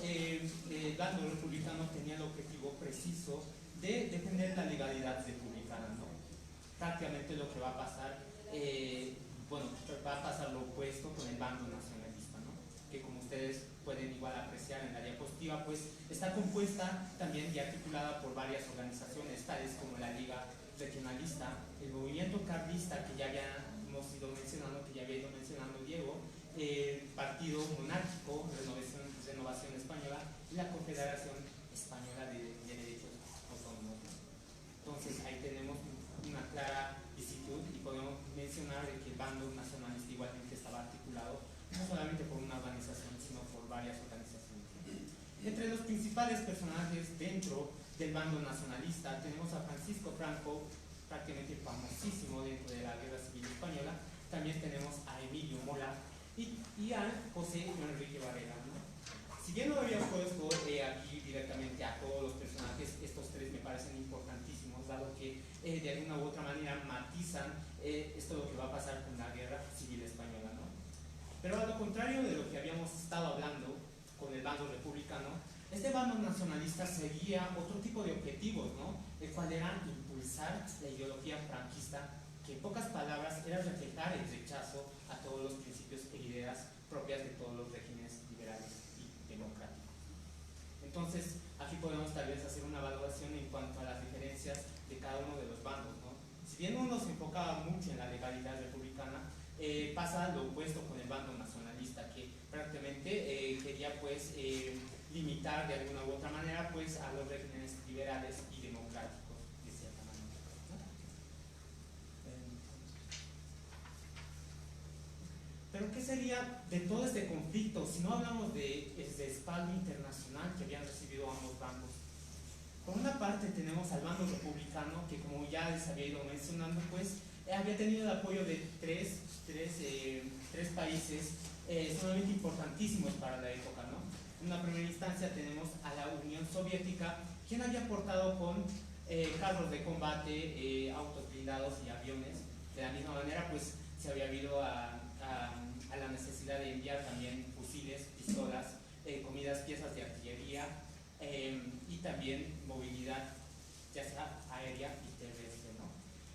D: republicano tenía el objetivo preciso de defender la legalidad republicana, ¿no? Prácticamente lo que va a pasar, va a pasar lo opuesto con el bando nacionalista, ¿no? Que como ustedes pueden igual apreciar en la diapositiva, pues está compuesta también y articulada por varias organizaciones, tales como la Liga Regionalista, el Movimiento Carlista, que ya habíamos ido mencionando, que ya había ido mencionando Diego, el Partido Monárquico, Renovación Española, y la Confederación Española de Derechos Autónomos. Entonces ahí tenemos una clara licitud y podemos mencionar de que el bando nacionalista igualmente estaba articulado no solamente por una organización, sino por varias organizaciones. Entre los principales personajes dentro del bando nacionalista tenemos a Francisco Franco, prácticamente famosísimo dentro de la Guerra Civil Española. También tenemos a Emilio Mola y a José Enrique Barrera, ¿no? Si bien no había puesto aquí directamente a todos los personajes, estos tres me parecen importantísimos, dado que de alguna u otra manera matizan esto lo que va a pasar con la Guerra Civil Española, ¿no? Pero a lo contrario de lo que habíamos estado hablando con el bando republicano, este bando nacionalista seguía otro tipo de objetivos, ¿no? El cual era impulsar la ideología franquista, que en pocas palabras era reflejar el rechazo a todos los principios e ideas propias de todos los regímenes liberales y democráticos. Entonces, aquí podemos tal vez hacer una evaluación en cuanto a las diferencias de cada uno de los bandos, ¿no? Si bien uno se enfocaba mucho en la legalidad republicana, pasa lo opuesto con el bando nacionalista, que prácticamente quería pues limitar de alguna u otra manera pues a los regímenes liberales y democráticos de cierta manera, ¿no? Pero ¿qué sería de todo este conflicto si no hablamos de respaldo internacional que habían recibido ambos bandos? Por una parte tenemos al bando republicano, que como ya les había ido mencionando, pues había tenido el apoyo de tres países sumamente importantísimos para la época, ¿no? En una primera instancia tenemos a la Unión Soviética, quien había aportado con carros de combate, autos blindados y aviones. De la misma manera, pues se había habido a la necesidad de enviar también fusiles, pistolas, comidas, piezas de artillería y también movilidad, ya sea aérea y terrestre, ¿no?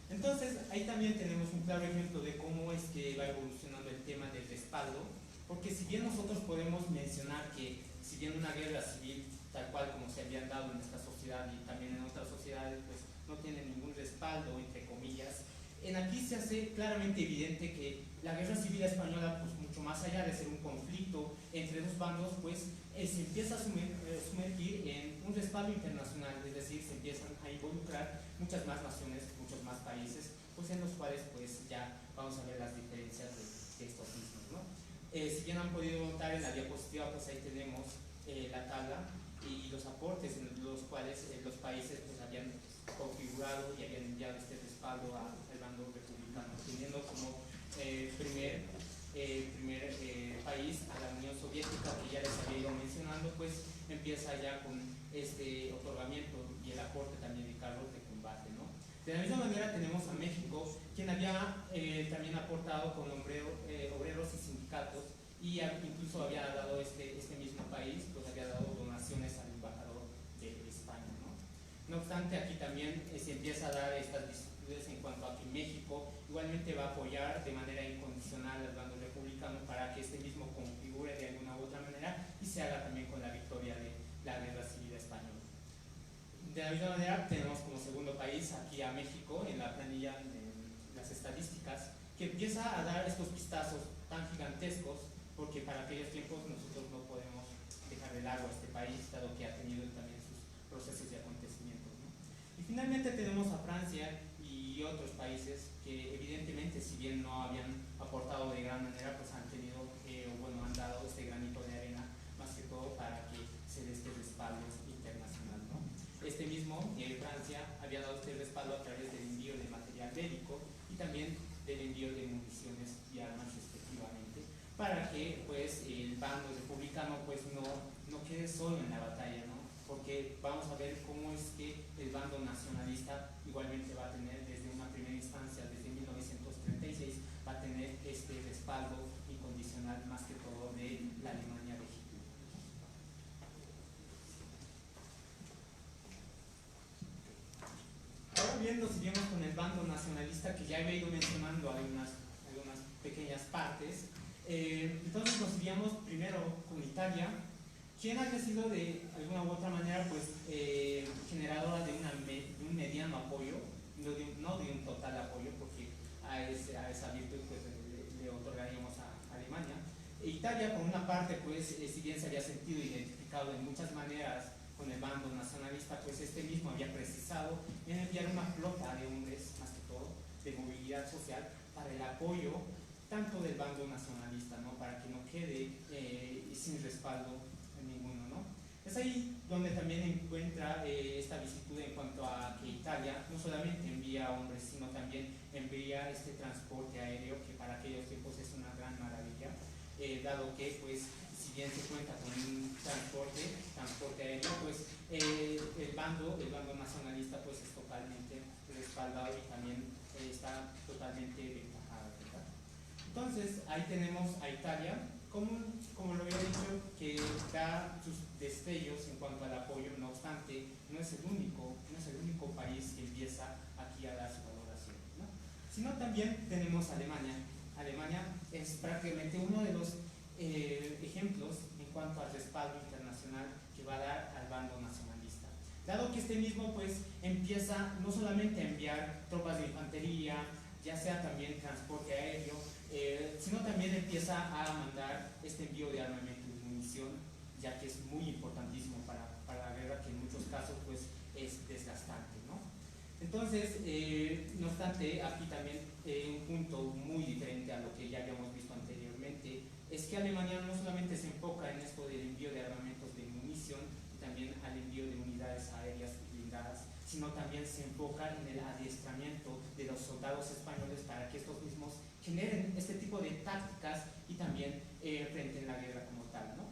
D: Entonces, ahí también tenemos un claro ejemplo de cómo es que va evolucionando el tema del respaldo, porque si bien nosotros podemos mencionar que si bien una guerra civil tal cual como se habían dado en esta sociedad y también en otras sociedades, pues no tiene ningún respaldo, entre comillas, aquí se hace claramente evidente que la guerra civil española, pues mucho más allá de ser un conflicto entre dos bandos, pues se empieza a sumergir en un respaldo internacional, es decir, se empiezan a involucrar muchas más naciones, muchos más países, pues en los cuales pues ya vamos a ver las diferencias de estos mismos, ¿no? Si bien han podido notar en la diapositiva, pues ahí tenemos la tabla y los aportes en los cuales los países pues habían configurado y habían enviado este respaldo al bando republicano, teniendo como primer país a la Unión Soviética, que ya les había ido mencionando, pues empieza ya con este otorgamiento y el aporte también de carros de combate, ¿no? De la misma manera tenemos a México, quien había también aportado con obreros y sindicatos, y incluso había dado este mismo país, pues había dado donaciones al embajador de España, ¿no? No obstante, aquí también se empieza a dar estas vicisitudes en cuanto a que México igualmente va a apoyar de manera incondicional al bando republicano para que este mismo configure de alguna u otra manera y se haga también con la victoria de la Guerra Civil Española. De la misma manera tenemos como segundo país aquí a México en la planilla de las estadísticas, que empieza a dar estos pistazos tan gigantescos, porque para aquellos tiempos nosotros no podemos dejar de largo a este país, dado que ha tenido también sus procesos y acontecimientos, ¿no? Y finalmente tenemos a Francia y otros países que evidentemente, si bien no habían aportado de gran manera, pues han tenido, han dado este granito de arena, más que todo para que se dé este respaldo internacional, ¿no? Este mismo, Francia, había dado este respaldo a través del envío de material bélico y también del envío de municiones y armas respectivamente, para que pues el bando republicano pues no quede solo en la batalla, ¿no? Porque vamos a ver cómo es que el bando nacionalista igualmente va a tener desde una primera instancia, desde 1936, va a tener este respaldo incondicional más que todo de la Alemania de Hitler. Ahora bien, nos seguimos con el bando nacionalista, que ya he ido mencionando algunas pequeñas partes. Entonces nos iríamos primero con Italia, quien haya sido de alguna u otra manera pues generadora de un mediano apoyo, no de un total apoyo, porque a esa virtud pues le otorgaríamos a Alemania. Italia, por una parte, pues si bien se había sentido identificado de muchas maneras con el bando nacionalista, pues este mismo había precisado en enviar una flota de hombres, más que todo, de movilidad social, para el apoyo tanto del bando nacionalista, ¿no? Para que no quede sin respaldo ninguno, ¿no? Es ahí donde también encuentra esta visitud en cuanto a que Italia no solamente envía hombres, sino también envía este transporte aéreo, que para aquellos tiempos es una gran maravilla, dado que pues si bien se cuenta con un transporte aéreo, pues el bando nacionalista pues es totalmente respaldado y también está totalmente ventajado, ¿verdad? Entonces ahí tenemos a Italia, como lo había dicho, que da sus destellos en cuanto al apoyo. No obstante, no es el único país que empieza aquí a dar su valoración, ¿no? Sino también tenemos a Alemania. Alemania es prácticamente uno de los ejemplos en cuanto al respaldo internacional que va a dar al bando nacionalista, dado que este mismo pues empieza no solamente a enviar tropas de infantería, ya sea también transporte aéreo, sino también empieza a mandar este envío de armamento y munición, ya que es muy importantísimo para la guerra, que en muchos casos pues es desgastante, ¿no? Entonces, no obstante, aquí también un punto muy diferente a lo que ya habíamos visto anteriormente es que Alemania no solamente se enfoca en esto del envío de armamentos de munición y también al envío de unidades aéreas blindadas, sino también se enfoca en el adiestramiento de los soldados españoles para que estos mismos generen este tipo de tácticas y también enfrenten la guerra como tal, ¿no?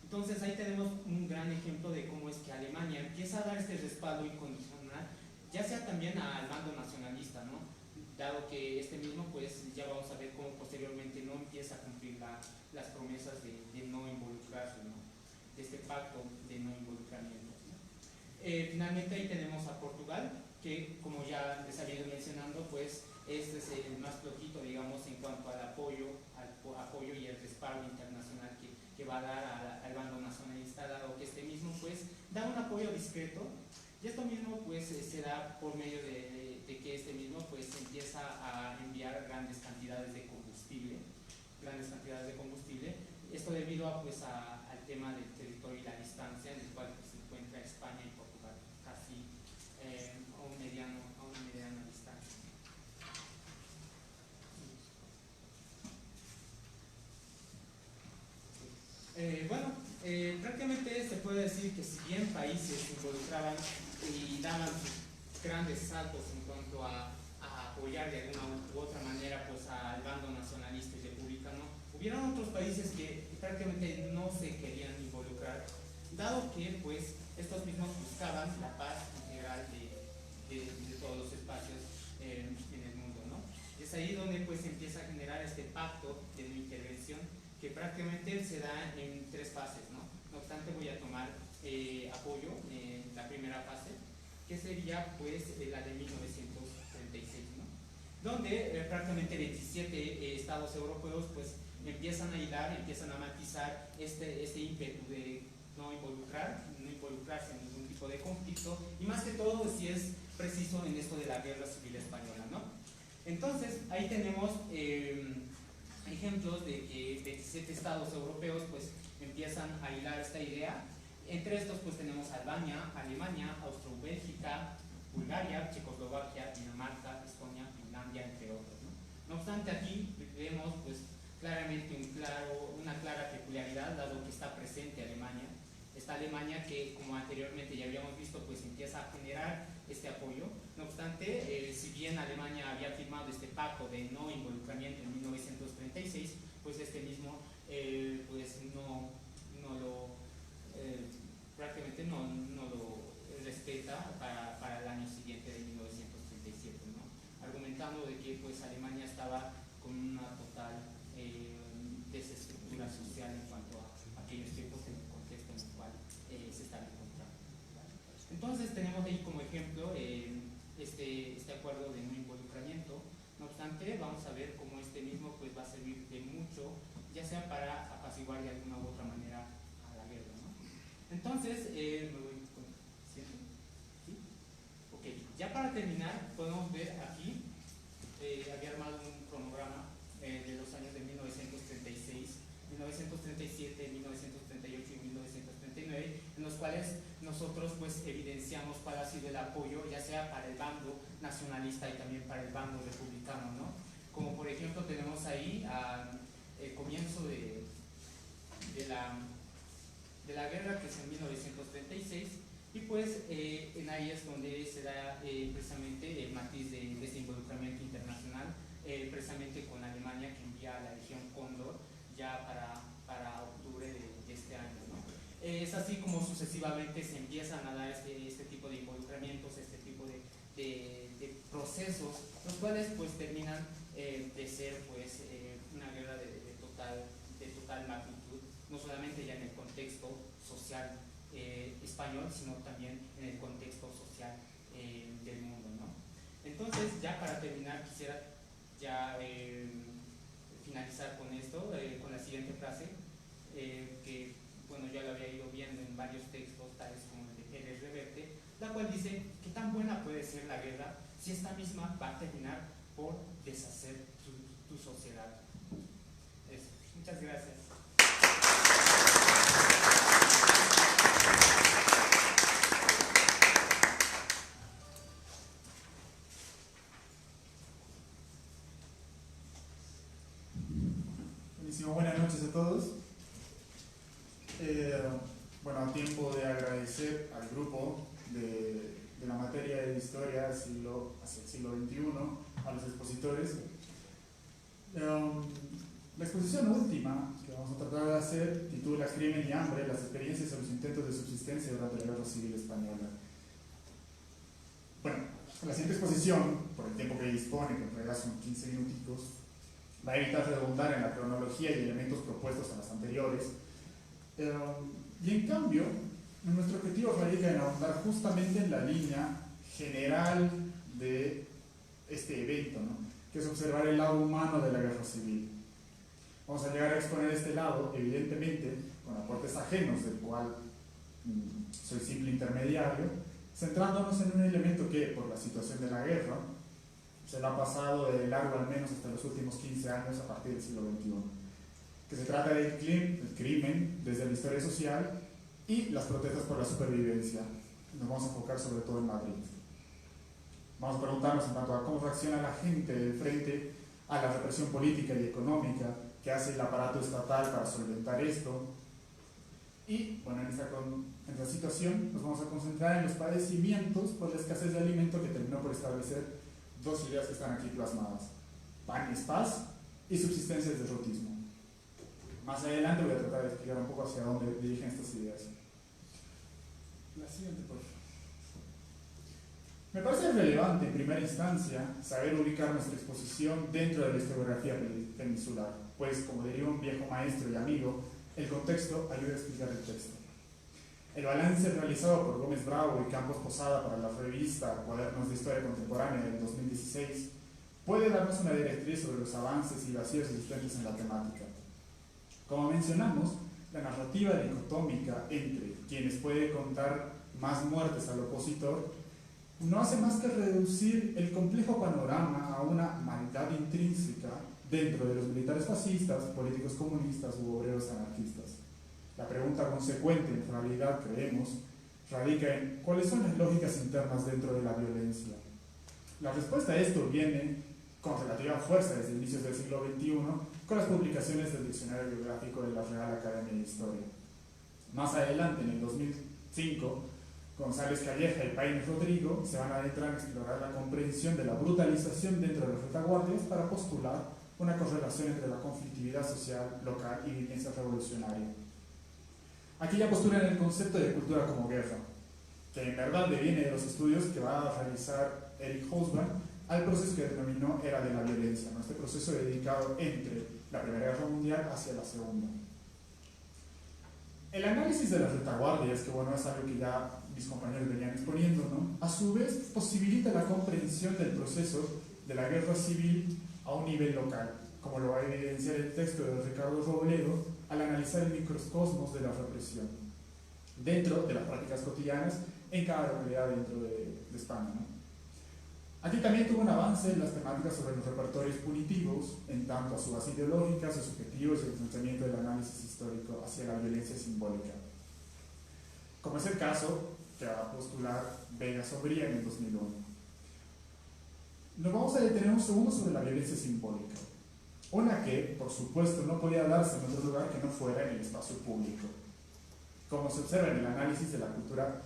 D: Entonces ahí tenemos un gran ejemplo de cómo es que Alemania empieza a dar este respaldo incondicional, ya sea también al bando nacionalista, ¿no? Dado que este mismo, pues ya vamos a ver cómo posteriormente no empieza a cumplir las promesas de no involucrarse, ¿no? De este pacto de no involucramiento, ¿no? Finalmente ahí tenemos a Portugal, que como ya les había ido mencionando, pues este es el más flojito, digamos, en cuanto al apoyo y el respaldo internacional que va a dar al bando nacionalista, dado que este mismo pues da un apoyo discreto, y esto mismo pues se da por medio de que este mismo pues empieza a enviar grandes cantidades de combustible, esto debido a, pues, al tema del territorio y la distancia en el cual pues, se encuentra España y Portugal, casi a una mediana distancia. Prácticamente se puede decir que si bien países se involucraban y daban sus grandes saltos en cuanto a apoyar de alguna u otra manera pues al bando nacionalista y republicano, hubieron otros países que prácticamente no se querían involucrar, dado que pues estos mismos buscaban la paz integral de todos los espacios pues se empieza a generar este pacto de no intervención que prácticamente se da en 3 fases, ¿no? No obstante, voy a tomar apoyo en la primera fase, que sería pues la de 1936, ¿no? Donde prácticamente 27 estados europeos pues empiezan a hilar, empiezan a matizar este ímpetu de no involucrarse en ningún tipo de conflicto, y más que todo si es preciso en esto de la guerra civil española, ¿no? Entonces ahí tenemos ejemplos de que 27 estados europeos pues empiezan a hilar esta idea. Entre estos pues tenemos Albania, Alemania, Austro-Bélgica, Bulgaria, Checoslovaquia, Dinamarca, Estonia, Finlandia, entre otros, ¿no? No obstante, aquí vemos pues claramente una clara peculiaridad, dado que está presente Alemania. Esta Alemania que, como anteriormente ya habíamos visto, pues empieza a generar este apoyo. No obstante, si bien Alemania había firmado este pacto de no involucramiento en 1936, pues este mismo pues prácticamente no lo respeta para el año siguiente de 1937, ¿no? Argumentando de que pues Alemania estaba con una total desestructura social en cuanto a aquellos tiempos en el contexto en el cual se estaba encontrando, ¿vale? Entonces tenemos ahí como ejemplo este acuerdo de no involucramiento. No obstante, vamos a ver cómo este mismo pues va a servir de mucho, ya sea para apaciguar de alguna u otra manera a la guerra, ¿no? Entonces, me voy con ¿cierto? ¿Sí? Ok, ya para terminar podemos ver aquí, había armado un cronograma de los años de 1936, 1937, 1938 y 1939, en los cuales nosotros pues evidenciamos cuál ha sido el apoyo, ya sea para el bando nacionalista y también para el bando republicano, ¿no? Como por ejemplo tenemos ahí el comienzo de la guerra, que es en 1936, y pues en ahí es donde se da precisamente el matiz de este involucramiento internacional, precisamente con Alemania, que envía a la Legión Cóndor ya para octubre de este año, ¿no? Es así como sucesivamente se empiezan a dar este tipo de involucramientos, este tipo de procesos, los cuales pues terminan de ser pues una guerra de total magnitud, no solamente ya en el contexto social español, sino también en el contexto social del mundo, ¿no? Entonces, ya para terminar, quisiera ya finalizar con esto, con la siguiente frase, que bueno, ya lo había ido viendo en varios textos, tales como el de Pérez Reverte, la cual dice que tan buena puede ser la guerra si esta misma va a terminar por deshacer tu sociedad. Eso. Muchas gracias.
E: Buenísimo, buenas noches a todos. Bueno, a tiempo de agradecer al grupo de la materia de historia hacia el siglo XXI, a los expositores. La exposición última que vamos a tratar de hacer titula Crimen y hambre, las experiencias y los intentos de subsistencia durante la Guerra Civil Española. Bueno, la siguiente exposición, por el tiempo que dispone, que en realidad son 15 minuticos, va a evitar redundar en la cronología y elementos propuestos a las anteriores. Y en cambio, nuestro objetivo radica en ahondar justamente en la línea general de este evento, ¿no? Que es observar el lado humano de la guerra civil. Vamos a llegar a exponer este lado, evidentemente, con aportes ajenos, del cual soy simple intermediario, centrándonos en un elemento que, por la situación de la guerra, se lo ha pasado de largo al menos hasta los últimos 15 años a partir del siglo XXI. Que se trata del crimen desde la historia social y las protestas por la supervivencia. Nos vamos a enfocar sobre todo en Madrid. Vamos a preguntarnos en cuanto a cómo reacciona la gente frente a la represión política y económica que hace el aparato estatal para solventar esto. Y, bueno, en esta situación nos vamos a concentrar en los padecimientos por la escasez de alimento, que terminó por establecer dos ideas que están aquí plasmadas: pan es paz y subsistencia es derrotismo. Más adelante voy a tratar de explicar un poco hacia dónde dirigen estas ideas. La siguiente, por favor. Me parece relevante en primera instancia saber ubicar nuestra exposición dentro de la historiografía peninsular, pues como diría un viejo maestro y amigo, el contexto ayuda a explicar el texto. El balance realizado por Gómez Bravo y Campos Posada para la revista Cuadernos de Historia Contemporánea del 2016 puede darnos una directriz sobre los avances y vacíos existentes en la temática. Como mencionamos, la narrativa dicotómica entre quienes puede contar más muertes al opositor no hace más que reducir el complejo panorama a una maldad intrínseca dentro de los militares fascistas, políticos comunistas u obreros anarquistas. La pregunta consecuente, en realidad creemos, radica en ¿cuáles son las lógicas internas dentro de la violencia? La respuesta a esto viene con relativa fuerza desde inicios del siglo XXI con las publicaciones del Diccionario Biográfico de la Real Academia de Historia. Más adelante, en el 2005, González Calleja y Paine Rodrigo se van a adentrar a explorar la comprensión de la brutalización dentro de las retaguardias para postular una correlación entre la conflictividad social local y vivencia revolucionaria. Aquí ya postulan el concepto de cultura como guerra, que en verdad deviene de los estudios que va a realizar Eric Hobsbawm al proceso que denominó Era de la Violencia, ¿no? Este proceso dedicado entre la Primera Guerra Mundial hacia la Segunda. El análisis de las retaguardias, que bueno, es algo que ya mis compañeros venían exponiendo, ¿no? A su vez posibilita la comprensión del proceso de la guerra civil a un nivel local, como lo va a evidenciar el texto de Ricardo Robledo al analizar el microcosmos de la represión dentro de las prácticas cotidianas en cada localidad dentro de España, ¿no? Aquí también tuvo un avance en las temáticas sobre los repertorios punitivos, en tanto a su base ideológica, sus objetivos y el planteamiento del análisis histórico hacia la violencia simbólica, como es el caso que va a postular Vega Sobría en el 2001. Nos vamos a detener un segundo sobre la violencia simbólica, una que, por supuesto, no podía darse en otro lugar que no fuera en el espacio público, como se observa en el análisis de la cultura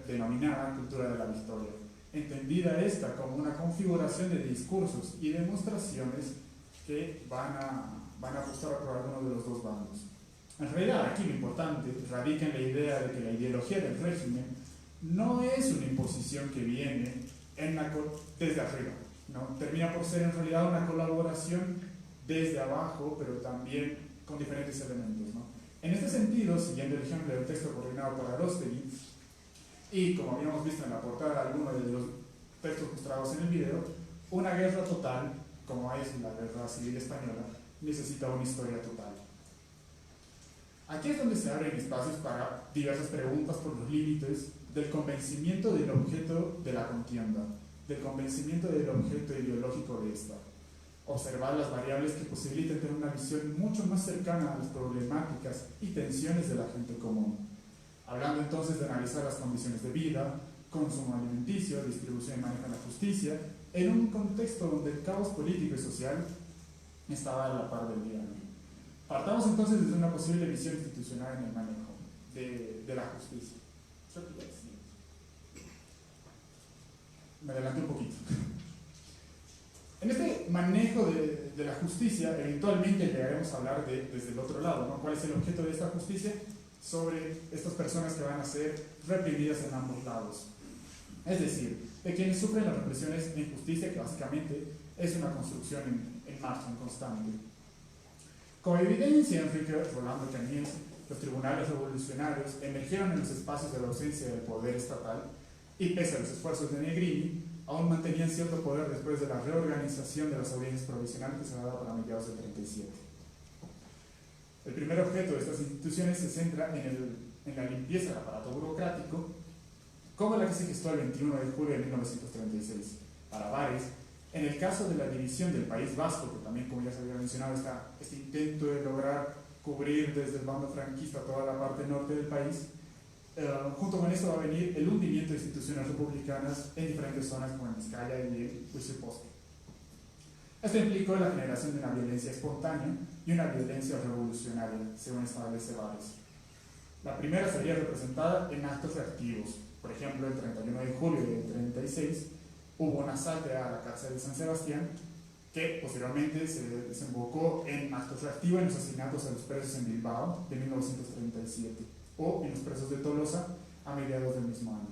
E: denominada cultura de la victoria, entendida esta como una configuración de discursos y demostraciones que van a apostar por alguno de los dos bandos. En realidad, aquí lo importante radica en la idea de que la ideología del régimen no es una imposición que viene desde arriba, ¿no? Termina por ser en realidad una colaboración desde abajo, pero también con diferentes elementos, ¿no? En este sentido, siguiendo el ejemplo del texto coordinado por Aróstegui, y como habíamos visto en la portada de algunos de los textos mostrados en el video, una guerra total, como es la guerra civil española, necesita una historia total. Aquí es donde se abren espacios para diversas preguntas por los límites del convencimiento del objeto de la contienda, del convencimiento del objeto ideológico de esta. Observar las variables que posibiliten tener una visión mucho más cercana a las problemáticas y tensiones de la gente común. Hablando entonces de analizar las condiciones de vida, consumo alimenticio, distribución y manejo de la justicia, en un contexto donde el caos político y social estaba a la par del día. Partamos entonces desde una posible visión institucional en el manejo de la justicia. Me adelanté un poquito. En este manejo de la justicia, eventualmente llegaremos a hablar desde el otro lado, ¿no? ¿Cuál es el objeto de esta justicia? Sobre estas personas que van a ser reprimidas en ambos lados. Es decir, de quienes sufren las represiones de injusticia, que básicamente es una construcción en marcha, en constante. Como evidencia Enrique Rolando Cañés, los tribunales revolucionarios emergieron en los espacios de la ausencia del poder estatal y, pese a los esfuerzos de Negrini, aún mantenían cierto poder después de la reorganización de las audiencias provisionales que se había dado para mediados del 37. El primer objeto de estas instituciones se centra en la limpieza del aparato burocrático, como la que se gestó el 21 de julio de 1936. Para Vares, en el caso de la división del País Vasco, que también, como ya se había mencionado, está este intento de lograr cubrir desde el bando franquista toda la parte norte del país, junto con esto va a venir el hundimiento de instituciones republicanas en diferentes zonas como en Vizcaya y en Huitzilopochtli. Esto implicó la generación de una violencia espontánea y una violencia revolucionaria, según establece Vares. La primera sería representada en actos reactivos. Por ejemplo, el 31 de julio del 36 hubo un asalto a la cárcel de San Sebastián, que posteriormente se desembocó en actos reactivos en los asesinatos a los presos en Bilbao de 1937 o en los presos de Tolosa a mediados del mismo año.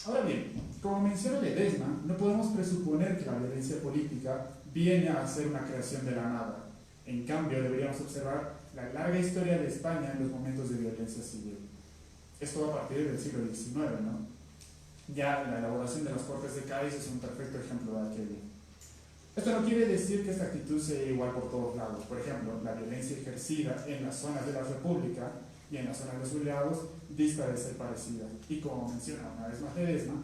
E: Ahora bien, como menciona Ledesma, no podemos presuponer que la violencia política viene a ser una creación de la nada. En cambio, deberíamos observar la larga historia de España en los momentos de violencia civil. Esto va a partir del siglo XIX, ¿no? Ya la elaboración de las Cortes de Cádiz es un perfecto ejemplo de aquello. Esto no quiere decir que esta actitud sea igual por todos lados. Por ejemplo, la violencia ejercida en las zonas de la República y en las zonas de los sublevados dista de ser parecida. Y como menciona una vez más Ledesma,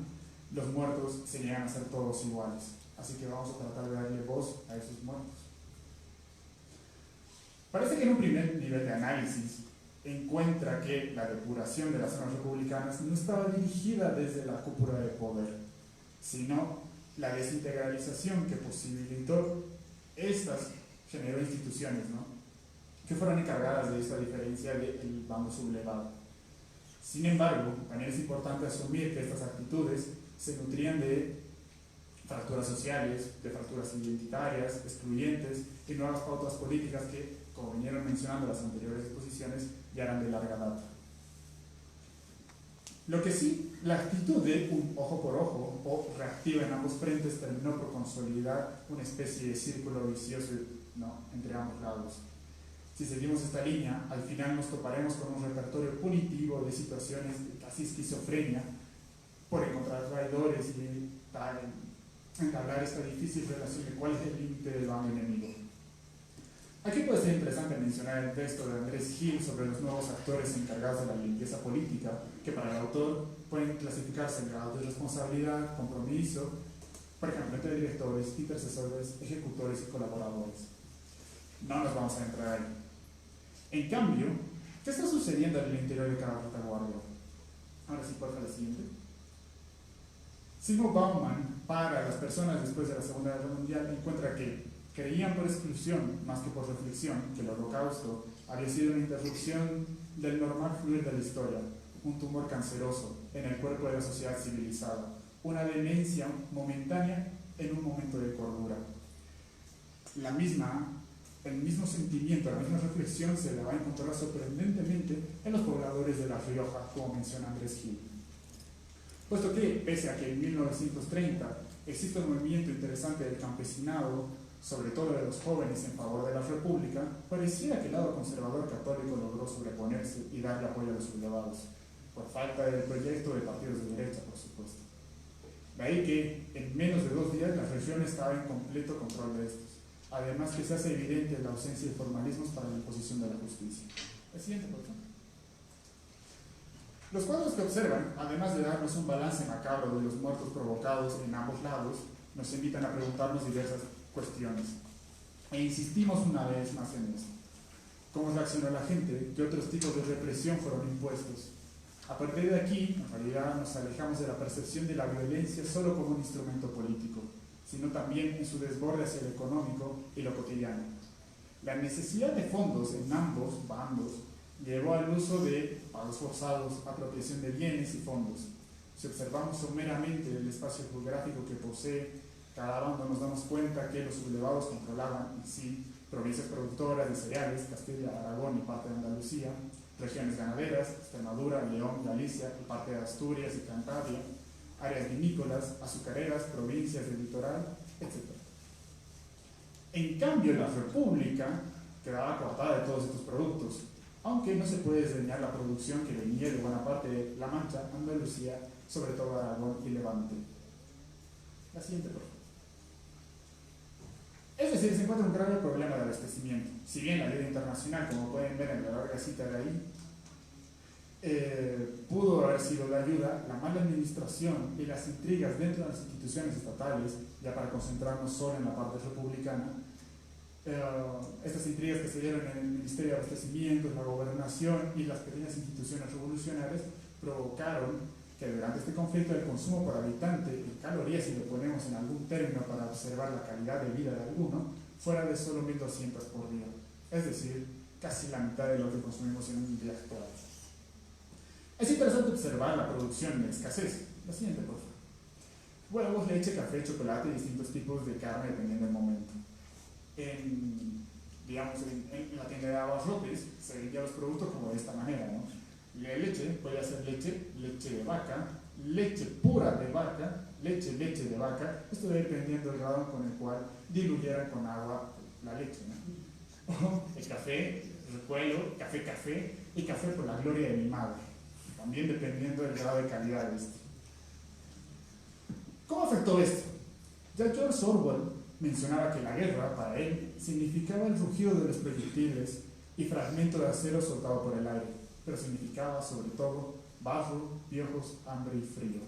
E: los muertos se llegan a ser todos iguales. Así que vamos a tratar de darle voz a esos muertos. Parece que en un primer nivel de análisis encuentra que la depuración de las zonas republicanas no estaba dirigida desde la cúpula de poder, sino la desintegralización que posibilitó estas generó instituciones, ¿no?, que fueron encargadas de esta diferencia del bando sublevado. Sin embargo, también es importante asumir que estas actitudes se nutrían de fracturas sociales, de fracturas identitarias, excluyentes y nuevas pautas políticas que, como vinieron mencionando las anteriores exposiciones, ya eran de larga data. Lo que sí, la actitud de un ojo por ojo o reactiva en ambos frentes terminó por consolidar una especie de círculo vicioso, ¿no?, entre ambos lados. Si seguimos esta línea, al final nos toparemos con un repertorio punitivo de situaciones de casi esquizofrenia por encontrar traidores y entablar esta difícil relación de cuál es el límite del bando enemigo. Aquí puede ser interesante mencionar el texto de Andrés Gil sobre los nuevos actores encargados de la limpieza política, que para el autor pueden clasificarse en grados de responsabilidad, compromiso, por ejemplo, entre directores, intercesores, ejecutores y colaboradores. No nos vamos a entrar ahí. En cambio, ¿qué está sucediendo en el interior de cada retaguardia? Ahora sí, por favor, la siguiente. Zygmunt Bauman, para las personas después de la Segunda Guerra Mundial, encuentra que creían por exclusión, más que por reflexión, que el Holocausto había sido una interrupción del normal fluir de la historia, un tumor canceroso en el cuerpo de la sociedad civilizada, una demencia momentánea en un momento de cordura. El mismo sentimiento, la misma reflexión se la va a encontrar sorprendentemente en los pobladores de La Rioja, como menciona Andrés Gil. Puesto que, pese a que en 1930 existe un movimiento interesante del campesinado, sobre todo de los jóvenes en favor de la República, pareciera que el lado conservador católico logró sobreponerse y darle apoyo a los sublevados, por falta del proyecto de partidos de derecha, por supuesto. De ahí que, en menos de 2 días, la región estaba en completo control de estos. Además que se hace evidente la ausencia de formalismos para la imposición de la justicia. El siguiente, por favor. Los cuadros que observan, además de darnos un balance macabro de los muertos provocados en ambos lados, nos invitan a preguntarnos diversas cuestiones. E insistimos una vez más en esto. ¿Cómo reaccionó la gente? ¿Qué otros tipos de represión fueron impuestos? A partir de aquí, en realidad, nos alejamos de la percepción de la violencia solo como un instrumento político, sino también en su desborde hacia lo económico y lo cotidiano. La necesidad de fondos en ambos bandos llevó al uso de pagos forzados, apropiación de bienes y fondos. Si observamos someramente el espacio geográfico que posee cada bando, nos damos cuenta que los sublevados controlaban en sí provincias productoras de cereales, Castilla, Aragón y parte de Andalucía, regiones ganaderas, Extremadura, León, Galicia y parte de Asturias y Cantabria, áreas vinícolas, azucareras, provincias del litoral, etc. En cambio, la República quedaba coartada de todos estos productos, aunque no se puede desdeñar la producción que venía de buena parte de La Mancha, Andalucía, sobre todo Aragón y Levante. La siguiente, por favor. Es decir, se encuentra un grave problema de abastecimiento. Si bien la ayuda internacional, como pueden ver en la larga cita de ahí, pudo haber sido la ayuda, la mala administración y las intrigas dentro de las instituciones estatales, ya para concentrarnos solo en la parte republicana, estas intrigas que se dieron en el Ministerio de Abastecimiento, la Gobernación y las pequeñas instituciones revolucionarias provocaron que durante este conflicto el consumo por habitante en calorías, si lo ponemos en algún término para observar la calidad de vida de alguno, fuera de solo 1.200 por día, es decir, casi la mitad de lo que consumimos en un día actual. Es interesante observar la producción en escasez. La siguiente, por favor. Huevos, leche, café, chocolate y distintos tipos de carne dependiendo del momento. En la tienda de abarrotes se vendían los productos como de esta manera, ¿no? La leche puede ser leche de vaca, leche pura de vaca, leche de vaca, esto dependiendo del grado con el cual diluyeran con agua la leche, ¿no? O el café, recuelo, café y café por la gloria de mi madre, también dependiendo del grado de calidad de este. ¿Cómo afectó esto? Ya George Orwell mencionaba que la guerra, para él, significaba el rugido de los proyectiles y fragmento de acero soltado por el aire, pero significaba, sobre todo, barro, piojos, hambre y frío.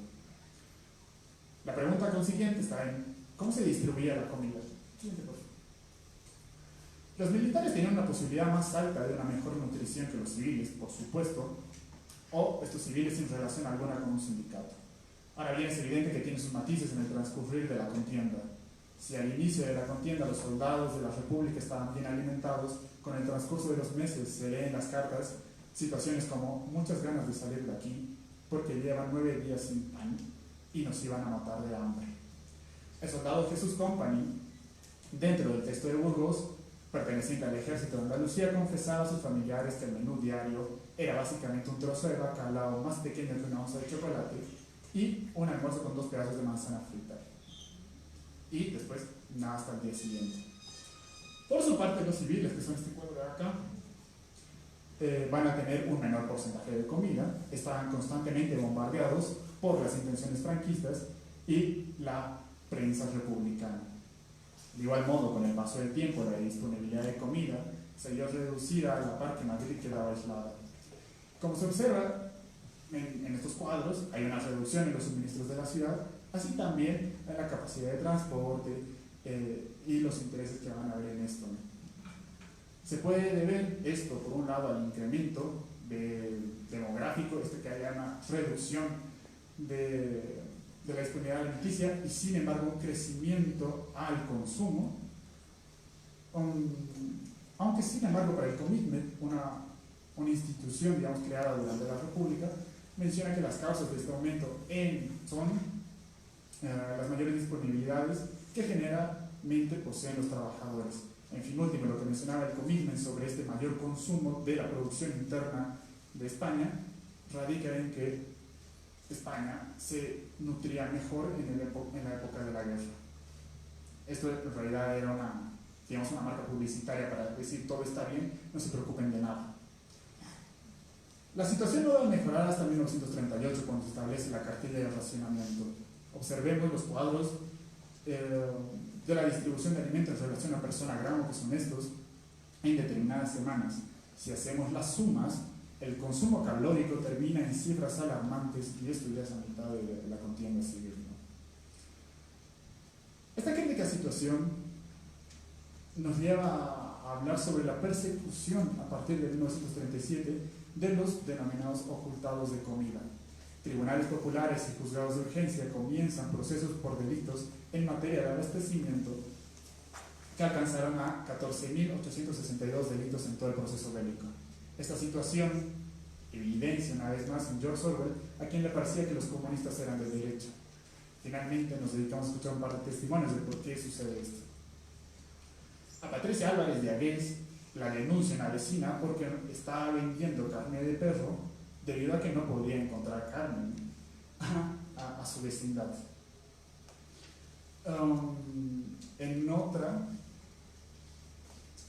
E: La pregunta consiguiente está en ¿cómo se distribuía la comida? Siguiente, por favor. Los militares tenían una posibilidad más alta de una mejor nutrición que los civiles, por supuesto, o estos civiles sin relación alguna con un sindicato. Ahora bien, es evidente que tiene sus matices en el transcurrir de la contienda. Si al inicio de la contienda los soldados de la República estaban bien alimentados, con el transcurso de los meses se leen las cartas situaciones como muchas ganas de salir de aquí porque llevan 9 días sin pan y nos iban a matar de hambre. El soldado Jesús Company, dentro del texto de Burgos, perteneciente al ejército de Andalucía, confesaba a sus familiares que el menú diario era básicamente un trozo de bacalao más pequeño que una onza de chocolate y un almuerzo con 2 pedazos de manzana frita. Y después nada hasta el día siguiente. Por su parte, los civiles, que son este cuadro de acá, van a tener un menor porcentaje de comida, estaban constantemente bombardeados por las intenciones franquistas y la prensa republicana. De igual modo, con el paso del tiempo, la disponibilidad de comida se vio reducida a la par que Madrid quedaba aislada. Como se observa en estos cuadros, hay una reducción en los suministros de la ciudad, así también en la capacidad de transporte y los intereses que van a haber en esto. Se puede deber esto, por un lado, al incremento demográfico, que haya una reducción de la disponibilidad alimenticia y, sin embargo, un crecimiento al consumo, aunque, sin embargo, para el Commitment, una institución, digamos, creada durante la República, menciona que las causas de este aumento son las mayores disponibilidades que generalmente poseen los trabajadores. En fin último, lo que mencionaba el Commitment sobre este mayor consumo de la producción interna de España radica en que España se nutría mejor en la época de la guerra. Esto en realidad era una marca publicitaria para decir todo está bien, no se preocupen de nada. La situación no va a mejorar hasta 1938, cuando se establece la cartilla de racionamiento. Observemos los cuadros de la distribución de alimentos en relación a persona gramo, que son estos, en determinadas semanas. Si hacemos las sumas, el consumo calórico termina en cifras alarmantes, y esto ya es a mitad de la contienda civil, ¿no? Esta crítica situación nos lleva a hablar sobre la persecución a partir de 1937 de los denominados ocultados de comida. Tribunales populares y juzgados de urgencia comienzan procesos por delitos en materia de abastecimiento que alcanzaron a 14.862 delitos en todo el proceso bélico. Esta situación evidencia una vez más en George Orwell, a quien le parecía que los comunistas eran de derecha. Finalmente nos dedicamos a escuchar un par de testimonios de por qué sucede esto. A Patricia Álvarez de Agués la denuncia una vecina porque estaba vendiendo carne de perro debido a que no podía encontrar carne a su vecindad. En otra,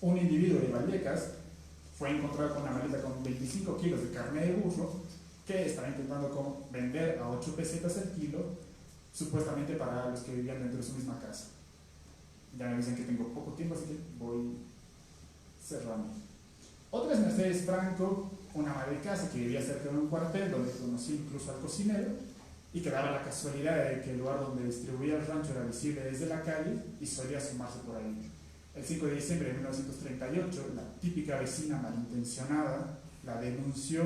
E: un individuo de Vallecas fue encontrado con una maleta con 25 kilos de carne de burro que estaba intentando vender a 8 pesetas el kilo, supuestamente para los que vivían dentro de su misma casa. Ya me dicen que tengo poco tiempo, así que voy cerrando. Otra es Mercedes Franco, una ama de casa que vivía cerca de un cuartel donde conocí incluso al cocinero y que daba la casualidad de que el lugar donde distribuía el rancho era visible desde la calle y solía sumarse por ahí. El 5 de diciembre de 1938, la típica vecina malintencionada la denunció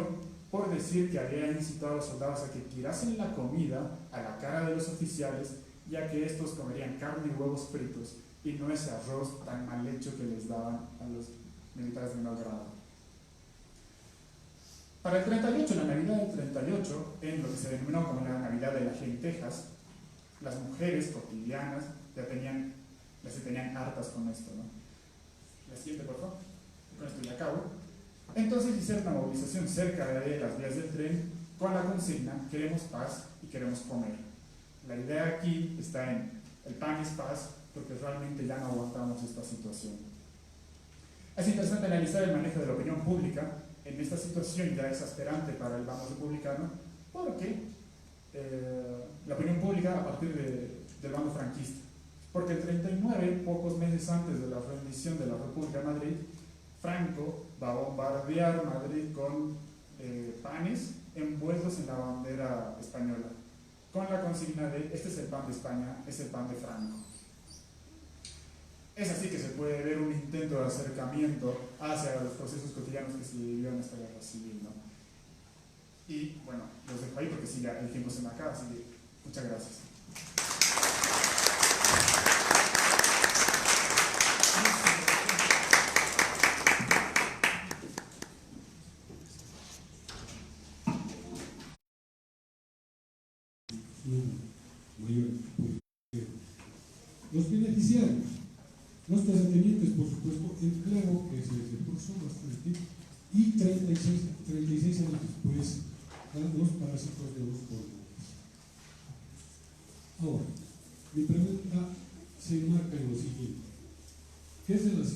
E: por decir que había incitado a los soldados a que tirasen la comida a la cara de los oficiales, ya que estos comerían carne y huevos fritos y no ese arroz tan mal hecho que les daban a los militares de menor grado. Para el 38, la Navidad del 38, en lo que se denominó como la Navidad de las lentejas, las mujeres cotidianas las tenían hartas con esto, ¿no? La siguiente, por favor. Con esto ya acabo. Entonces hicieron una movilización cerca de las vías del tren con la consigna queremos paz y queremos comer. La idea aquí está en el pan es paz, porque realmente ya no aguantamos esta situación. Es interesante analizar el manejo de la opinión pública en esta situación ya exasperante para el bando republicano, porque la opinión pública a partir del bando franquista. Porque el 39, pocos meses antes de la rendición de la República de Madrid, Franco va a bombardear Madrid con panes envueltos en la bandera española, con la consigna de este es el pan de España, es el pan de Franco. Es así que se puede ver un intento de acercamiento hacia los procesos cotidianos que se vivió en esta guerra civil, ¿no? Y bueno, los dejo ahí porque sí, ya el tiempo se me acaba, así que muchas gracias.
F: Mayor. Los beneficiarios, los terratenientes, por supuesto, el claro que se forzó bastante, y 36 años después, los parásitos de los polvones. Ahora, mi pregunta se enmarca en lo siguiente: ¿qué es de las